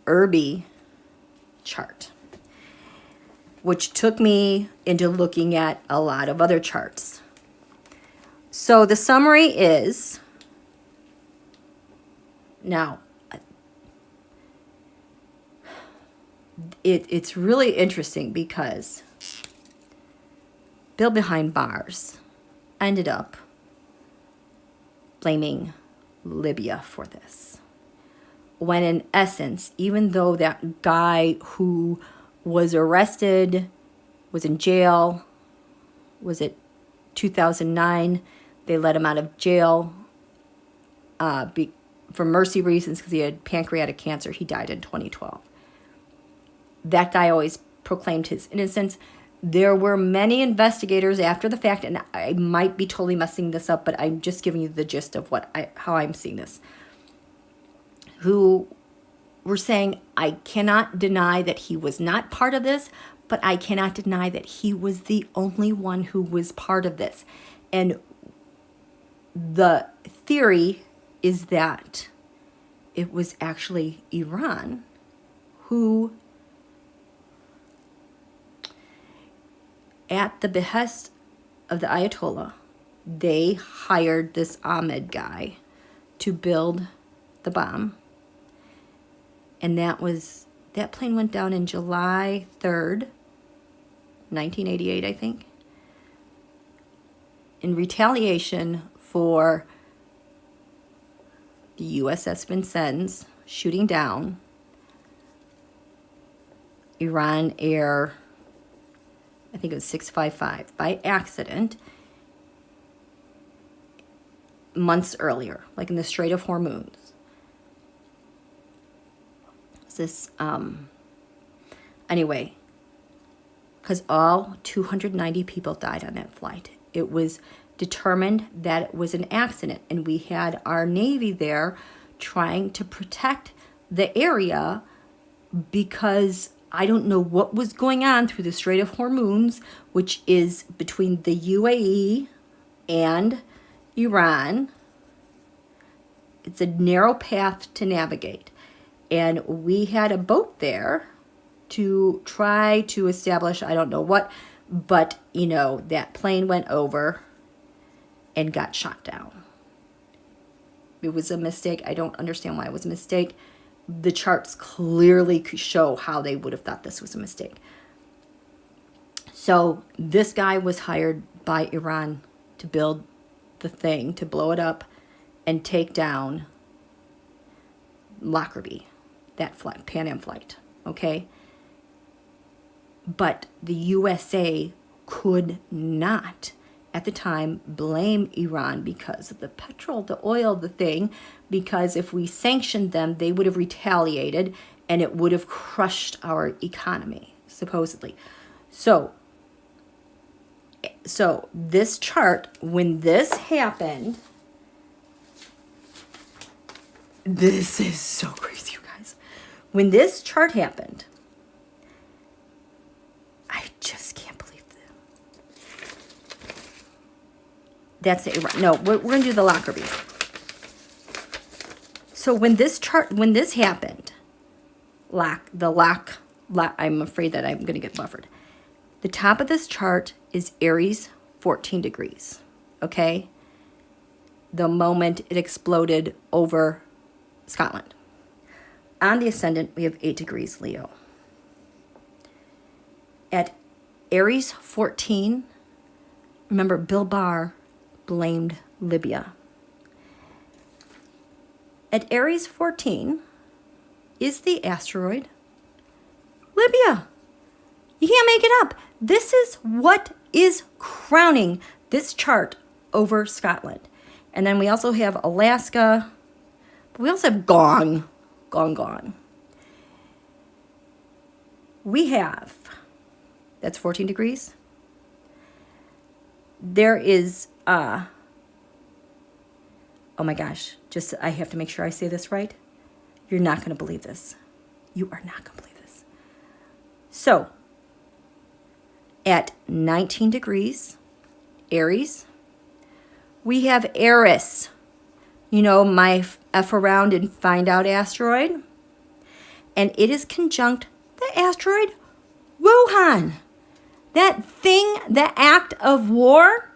JACKSCHMITT chart, which took me into looking at a lot of other charts. So the summary is, now, it's really interesting because BillBehindBARRs ended up blaming Libya for this. When in essence, even though that guy who was arrested, was in jail, was it 2009, they let him out of jail for mercy reasons because he had pancreatic cancer. He died in 2012. That guy always proclaimed his innocence. There were many investigators after the fact, and I might be totally messing this up, but I'm just giving you the gist of how I'm seeing this, who were saying, I cannot deny that he was not part of this, but I cannot deny that he was the only one who was part of this. And the theory is that it was actually Iran who, at the behest of the Ayatollah, they hired this Ahmed guy to build the bomb. And that plane went down in July 3rd, 1988, I think, in retaliation for the USS Vincennes shooting down Iran Air, I think it was 655, by accident months earlier, like in the Strait of Hormuz. This, anyway, because all 290 people died on that flight. It was determined that it was an accident, and we had our Navy there trying to protect the area because I don't know what was going on through the Strait of Hormuz, which is between the UAE and Iran. It's a narrow path to navigate. And we had a boat there to try to establish, I don't know what, but, you know, that plane went over and got shot down. It was a mistake. I don't understand why it was a mistake. The charts clearly show how they would have thought this was a mistake. So this guy was hired by Iran to build the thing, to blow it up and take down Lockerbie, that flight, Pan Am flight, okay? But the USA could not, at the time, blame Iran because of the petrol, the oil, the thing, because if we sanctioned them, they would have retaliated and it would have crushed our economy, supposedly. So this chart, when this happened, this is so crazy, you guys. When this chart happened, I just can't believe that. That's the Iran. No, we're going to do the Lockerbie. So when this happened, I'm afraid that I'm going to get buffered. The top of this chart is Aries 14 degrees, okay? The moment it exploded over Scotland. On the ascendant, we have 8 degrees Leo. At Aries 14, remember Bill Barr blamed Libya. At Aries 14 is the asteroid Libya. You can't make it up. This is what is crowning this chart over Scotland. And then we also have Alaska, We also have gong, gong, gong. We have, that's 14 degrees. There is, oh my gosh, just, I have to make sure I say this right. You're not going to believe this. You are not going to believe this. So, at 19 degrees, Aries, we have Eris. You know, my F around and find out asteroid. And it is conjunct the asteroid Wuhan. That thing, the act of war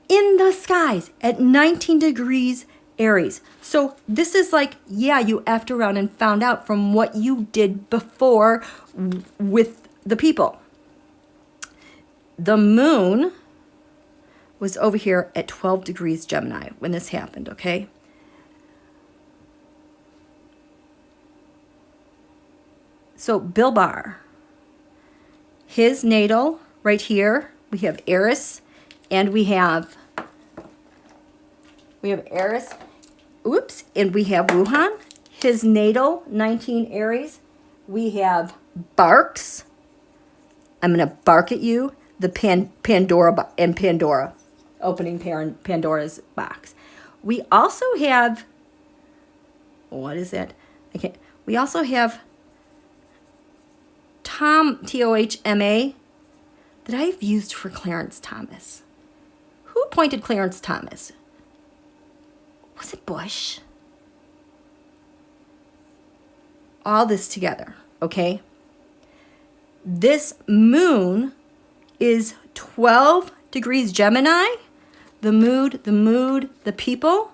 in the skies at 19 degrees Aries. So this is like, yeah, you effed around and found out from what you did before with the people. The moon was over here at 12 degrees Gemini when this happened, okay? So Bill Barr, his natal right here, we have Eris, and we have Eris, oops, and we have Wuhan. His natal, 19 Aries, we have Barks. I'm going to bark at you, the Pandora, opening Pandora's box. We also have, what is that? We also have Tom, T-O-H-M-A, that I've used for Clarence Thomas. Who appointed Clarence Thomas? Was it Bush? All this together, okay? This moon is 12 degrees Gemini. The mood, the people.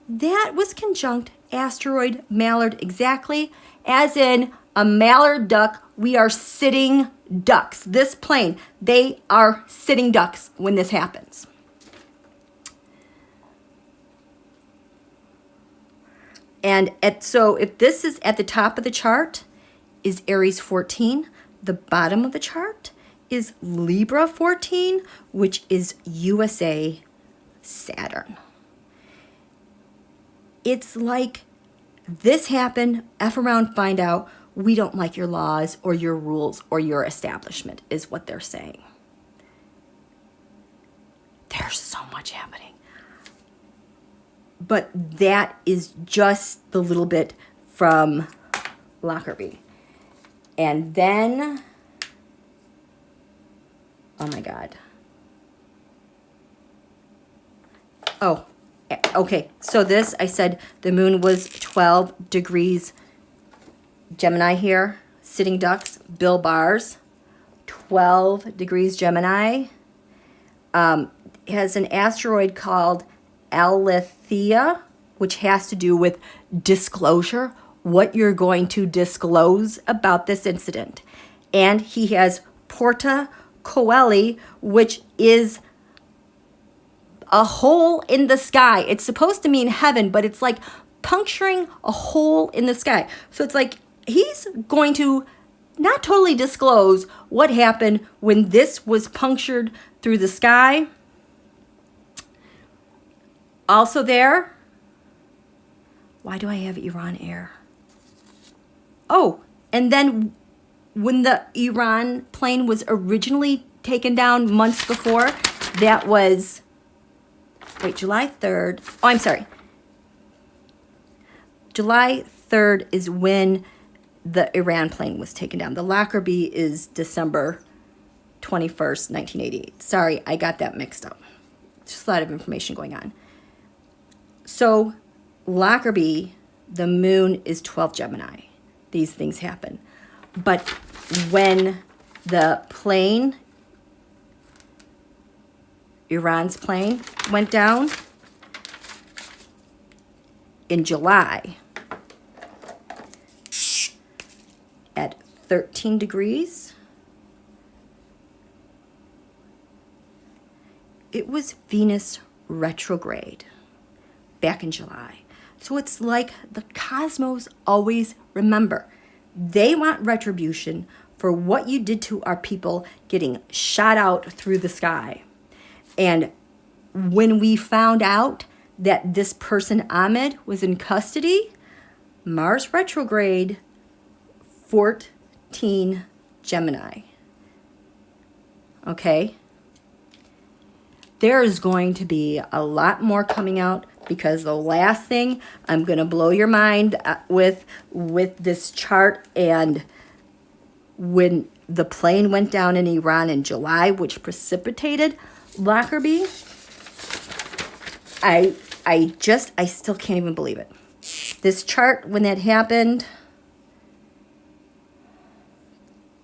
That was conjunct asteroid Mallard exactly as in a mallard duck. We are sitting ducks. This plane, they are sitting ducks when this happens. And so if this is at the top of the chart, is Aries 14. The bottom of the chart is Libra 14, which is USA Saturn. It's like this happened, F around, find out, we don't like your laws or your rules or your establishment is what they're saying. There's so much happening. But that is just the little bit from Lockerbie. And then, oh my God. Oh, okay. So this, I said the moon was 12 degrees Gemini here. Sitting ducks, BillBehindBARRs, 12 degrees Gemini. Has an asteroid called Alethea, which has to do with disclosure, what you're going to disclose about this incident. And he has Porta Coeli, which is a hole in the sky. It's supposed to mean heaven, but it's like puncturing a hole in the sky. So it's like he's going to not totally disclose what happened when this was punctured through the sky. Also there, why do I have Iran Air? Oh, and then when the Iran plane was originally taken down months before, that was, wait, July 3rd. Oh, I'm sorry. July 3rd is when the Iran plane was taken down. The Lockerbie is December 21st, 1988. Sorry, I got that mixed up. Just a lot of information going on. So Lockerbie, the moon is 12 Gemini. These things happen. But when the plane, Iran's plane, went down in July at 13 degrees, it was Venus retrograde back in July. So it's like the cosmos always remember. They want retribution for what you did to our people getting shot out through the sky. And when we found out that this person, Ahmed, was in custody. Mars retrograde, 14 Gemini. Okay? There is going to be a lot more coming out, because the last thing I'm going to blow your mind with this chart, and when the plane went down in Iran in July, which precipitated Lockerbie, I still can't even believe it. This chart, when that happened,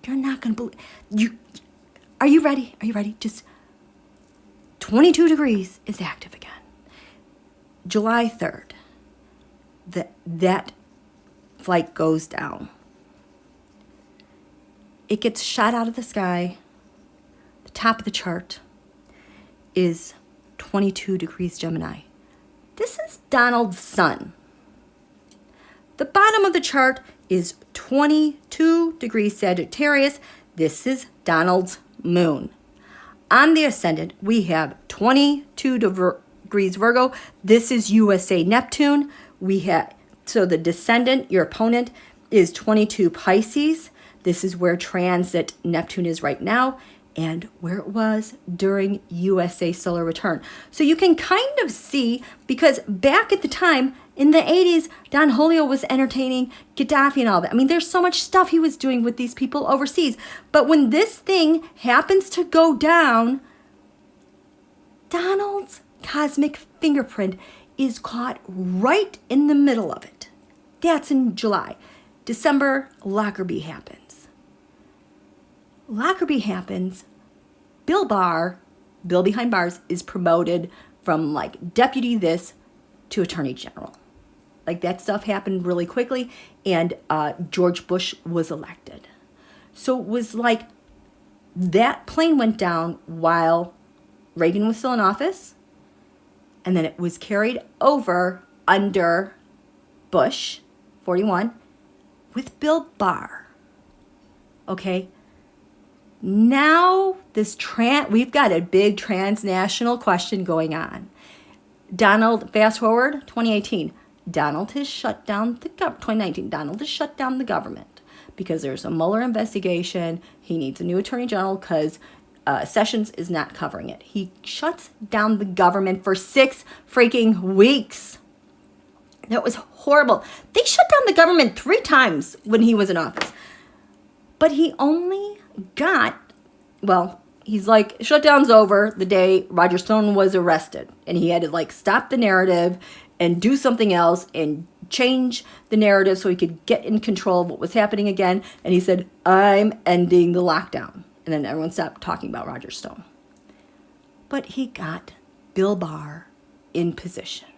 you're not going to believe. Are you ready? Are you ready? Just 22 degrees is active again. July 3rd, that flight goes down. It gets shot out of the sky. The top of the chart is 22 degrees Gemini. This is Donald's sun. The bottom of the chart is 22 degrees Sagittarius. This is Donald's moon. On the ascendant, we have 22 degrees Virgo. This is USA Neptune. So the descendant, your opponent, is 22 Pisces. This is where transit Neptune is right now, and where it was during USA solar return. So you can kind of see, because back at the time, in the 80s, Don Julio was entertaining Gaddafi and all that. I mean, there's so much stuff he was doing with these people overseas. But when this thing happens to go down, Donald's cosmic fingerprint is caught right in the middle of it. That's in July. December, Lockerbie happens. Lockerbie happens. Bill Barr, Bill Behind Bars, is promoted from like deputy this to attorney general. Like, that stuff happened really quickly, and George Bush was elected. So it was like that plane went down while Reagan was still in office, and then it was carried over under Bush, 41, with Bill Barr. Okay? Now we've got a big transnational question going on. Donald, fast forward, 2018. Donald has shut down the 2019. Donald has shut down the government because there's a Mueller investigation. He needs a new attorney general because Sessions is not covering it. He shuts down the government for 6 freaking weeks. That was horrible. They shut down the government 3 times when he was in office. But he only got, he's like, shutdown's over the day Roger Stone was arrested. And he had to like stop the narrative and do something else and change the narrative so he could get in control of what was happening again. And he said, I'm ending the lockdown. And then everyone stopped talking about Roger Stone. But he got Bill Barr in position.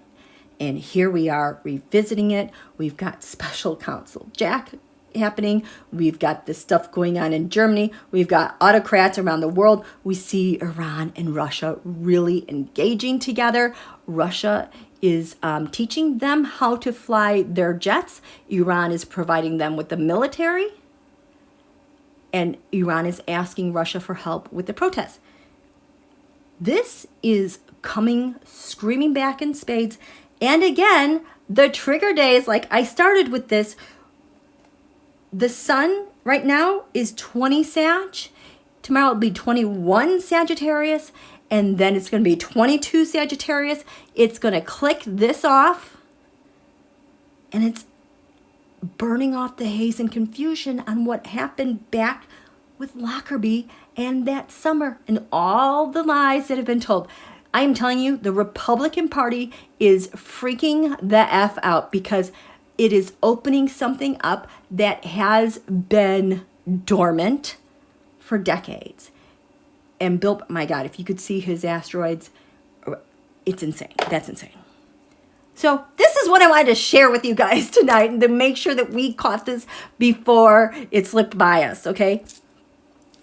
And here we are revisiting it. We've got special counsel Jack happening. We've got this stuff going on in Germany. We've got autocrats around the world. We see Iran and Russia really engaging together. Russia is teaching them how to fly their jets. Iran is providing them with the military. And Iran is asking Russia for help with the protests. This is coming screaming back in spades. And again, the trigger days, like I started with this, the sun right now is 20 Sag. Tomorrow it'll be 21 Sagittarius. And then it's going to be 22 Sagittarius. It's going to click this off. And it's burning off the haze and confusion on what happened back with Lockerbie and that summer and all the lies that have been told. I am telling you, the Republican Party is freaking the F out because it is opening something up that has been dormant for decades. And Bill, my God, if you could see his asteroids, it's insane. That's insane. So this is what I wanted to share with you guys tonight and to make sure that we caught this before it slipped by us, okay?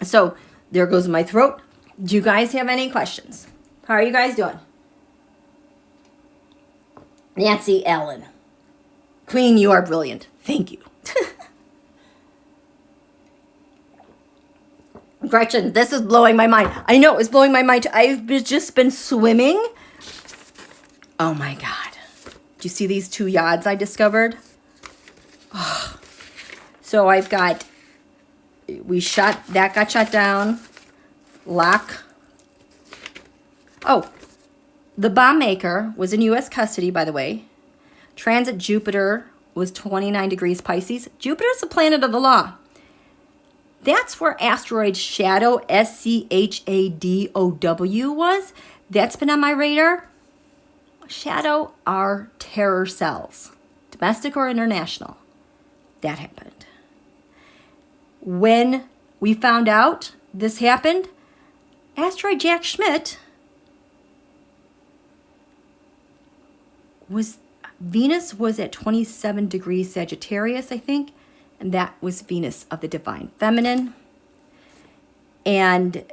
So there goes my throat. Do you guys have any questions? How are you guys doing? Nancy Ellen. Queen, you are brilliant. Thank you. Gretchen, this is blowing my mind. I know it's blowing my mind. I've just been swimming Oh my God. Do you see these two yads I discovered? Oh. So I've got, that got shot down. Lock. Oh, the bomb maker was in U.S. custody, by the way. Transit Jupiter was 29 degrees Pisces. Jupiter's the planet of the law. That's where asteroid Shadow, SCHADOW, was. That's been on my radar. Shadow are terror cells, domestic or international. That happened. When we found out this happened, asteroid JACKSCHMITT Venus was at 27 degrees Sagittarius, I think, and that was Venus of the divine feminine. And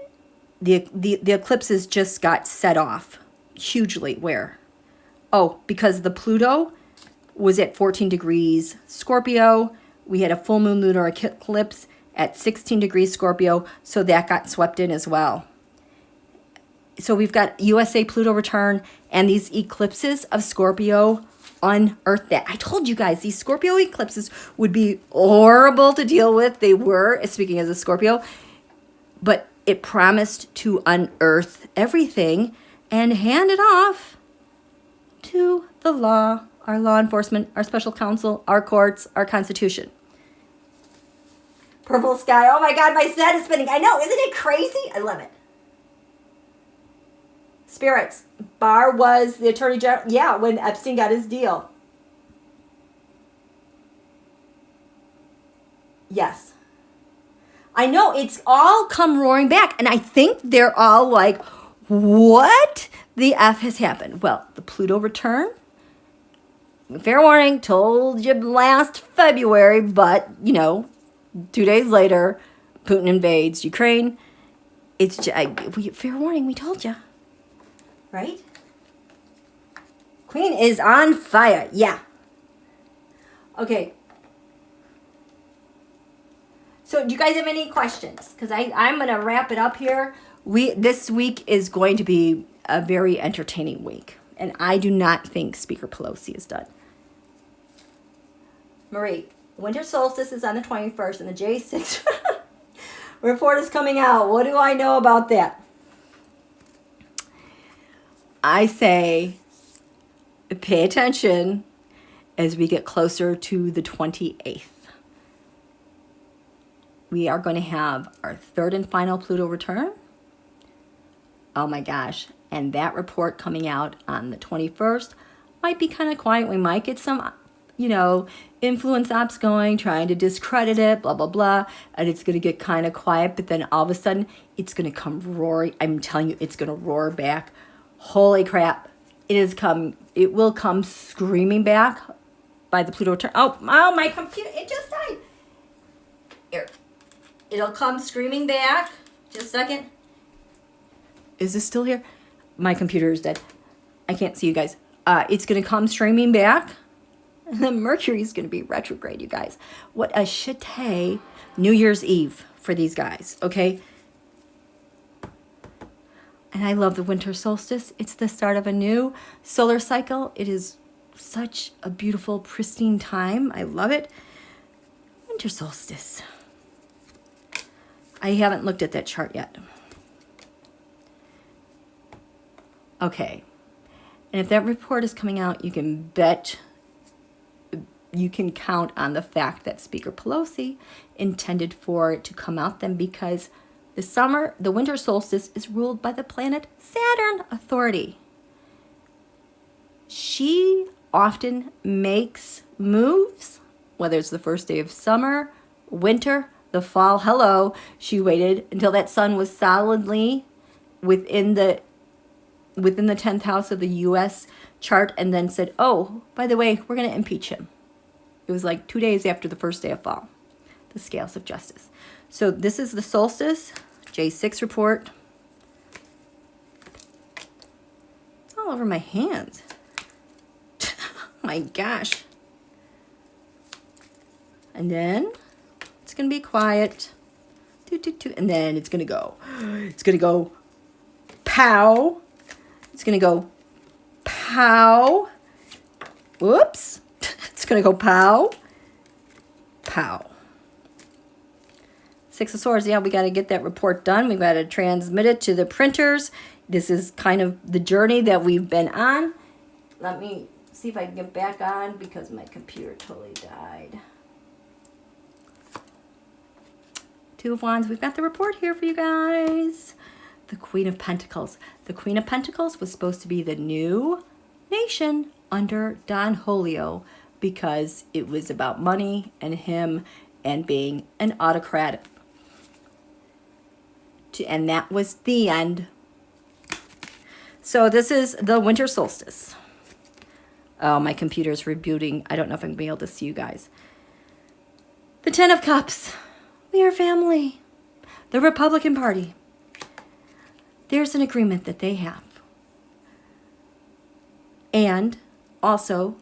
the eclipses just got set off hugely. Where? Oh, because the Pluto was at 14 degrees Scorpio. We had a full moon lunar eclipse at 16 degrees Scorpio, so that got swept in as well. So we've got USA Pluto return and these eclipses of Scorpio unearthed that. I told you guys these Scorpio eclipses would be horrible to deal with. They were, speaking as a Scorpio, but it promised to unearth everything and hand it off to the law, our law enforcement, our special counsel, our courts, our constitution. Purple sky. Oh my God, my head is spinning. I know, isn't it crazy? I love it. Spirits. Barr was the attorney general. Yeah, when Epstein got his deal. Yes. I know, it's all come roaring back. And I think they're all like, what the F has happened? Well, the Pluto return. Fair warning, told you last February, but, 2 days later, Putin invades Ukraine. It's just, fair warning, we told you. Right? Queen is on fire. Yeah. Okay. So do you guys have any questions? Because I'm going to wrap it up here. This week is going to be a very entertaining week. And I do not think Speaker Pelosi is done. Marie, winter solstice is on the 21st and the J6 report is coming out. What do I know about that? I say pay attention as we get closer to the 28th. We are going to have our third and final Pluto return. Oh my gosh. And that report coming out on the 21st might be kind of quiet. We might get some, influence ops going, trying to discredit it, blah, blah, blah. And it's going to get kind of quiet. But then all of a sudden, it's going to come roaring. I'm telling you, it's going to roar back. Holy crap. It will come screaming back by the Pluto return. Oh, my computer, it just died. Here. It'll come screaming back. Just a second. Is this still here? My computer is dead. I can't see you guys. It's going to come streaming back. And then Mercury's going to be retrograde, you guys. What a shitty New Year's Eve for these guys, okay? And I love the winter solstice. It's the start of a new solar cycle. It is such a beautiful, pristine time. I love it. Winter solstice. I haven't looked at that chart yet. Okay. And if that report is coming out, you can count on the fact that Speaker Pelosi intended for it to come out then, because the winter solstice is ruled by the planet Saturn authority. She often makes moves, whether it's the first day of summer, winter, the fall. Hello, she waited until that sun was solidly within the 10th house of the U.S. chart and then said, oh, by the way, we're going to impeach him. It was like 2 days after the first day of fall, the scales of justice. So this is the solstice, J6 report. It's all over my hands. Oh my gosh. And then it's going to be quiet. And then it's going to go. It's going to go pow. It's going to go pow. pow. Whoops. It's going to go pow. Pow. Six of Swords. Yeah, we got to get that report done. We've got to transmit it to the printers. This is kind of the journey that we've been on. Let me see if I can get back on because my computer totally died. Two of Wands. We've got the report here for you guys. The Queen of Pentacles. The Queen of Pentacles was supposed to be the new nation under Don Julio because it was about money and him and being an autocrat. And that was the end. So this is the winter solstice. Oh, my computer's rebooting. I don't know if I'm going to be able to see you guys. The Ten of Cups. We are family. The Republican Party. There's an agreement that they have. And also,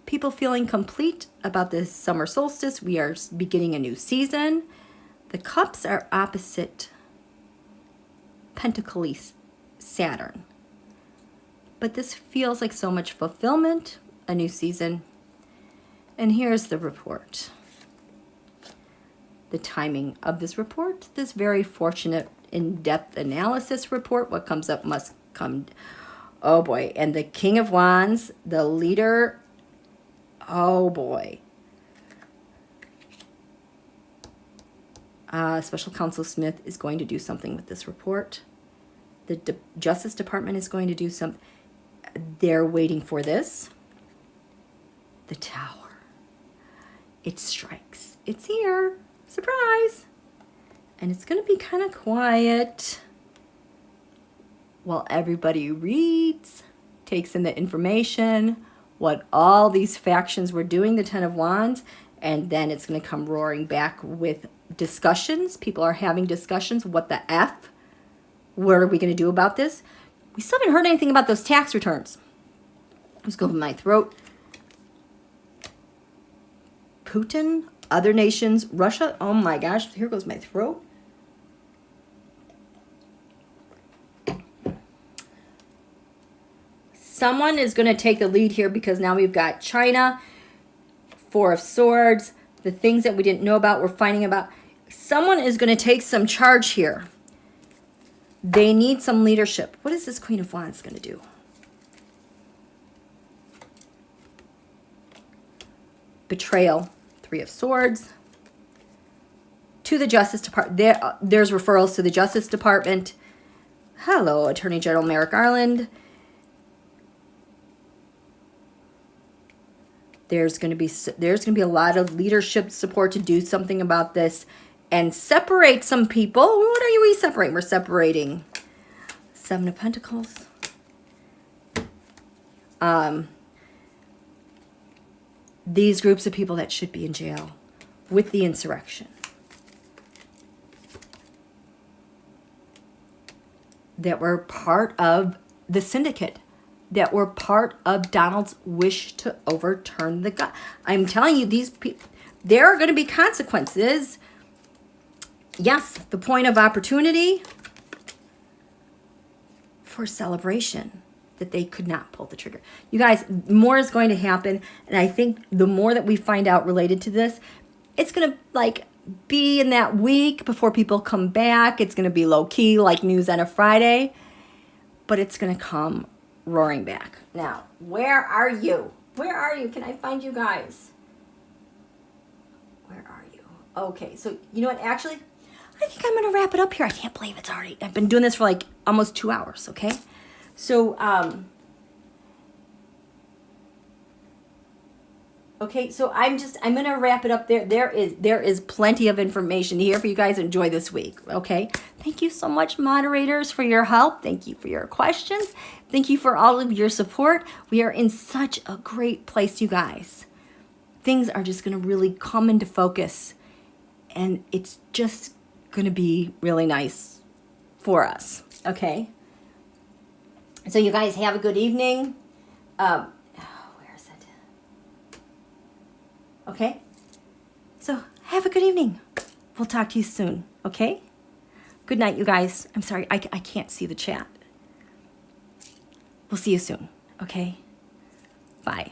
people feeling complete about this summer solstice. We are beginning a new season. The Cups are opposite Pentacles, Saturn. But this feels like so much fulfillment, a new season. And here's the report. The timing of this report, this very fortunate in-depth analysis report. What comes up must come. Oh boy. And the King of Wands, the leader. Oh boy. Special Counsel Smith is going to do something with this report. The Justice Department is going to do something. They're waiting for this. The Tower. It strikes. It's here. Surprise. And it's going to be kind of quiet while everybody reads, takes in the information, what all these factions were doing, the Ten of Wands, and then it's going to come roaring back with discussions. People are having discussions. What the F? What are we going to do about this? We still haven't heard anything about those tax returns. Let's go with my throat. Putin, other nations, Russia. Oh my gosh, here goes my throat. Someone is going to take the lead here because now we've got China, Four of Swords, the things that we didn't know about, we're finding about. Someone is going to take some charge here. They need some leadership. What is this Queen of Wands going to do? Betrayal, Three of Swords. To the Justice Department. There's referrals to the Justice Department. Hello, Attorney General Merrick Garland. There's going to be a lot of leadership support to do something about this and separate some people. What are we separating? We're separating Seven of Pentacles. These groups of people that should be in jail with the insurrection. That were part of the syndicate. That were part of Donald's wish to overturn the gun. I'm telling you, these people, there are going to be consequences. Yes, the point of opportunity for celebration that they could not pull the trigger. You guys, more is going to happen. And I think the more that we find out related to this, it's going to like be in that week before people come back. It's going to be low key like news on a Friday, but it's going to come roaring back. Now, where are you? Where are you? Can I find you guys? Where are you? Okay, so you know what? Actually, I think I'm going to wrap it up here. I can't believe it's already, I've been doing this for like almost 2 hours, okay? So, okay, so I'm going to wrap it up there. There is plenty of information here for you guys to enjoy this week, okay? Thank you so much, moderators, for your help. Thank you for your questions. Thank you for all of your support. We are in such a great place, you guys. Things are just going to really come into focus, and it's just going to be really nice for us, okay? So you guys have a good evening. Where is it? Okay? So have a good evening. We'll talk to you soon, okay? Good night, you guys. I'm sorry, I can't see the chat. We'll see you soon, okay? Bye.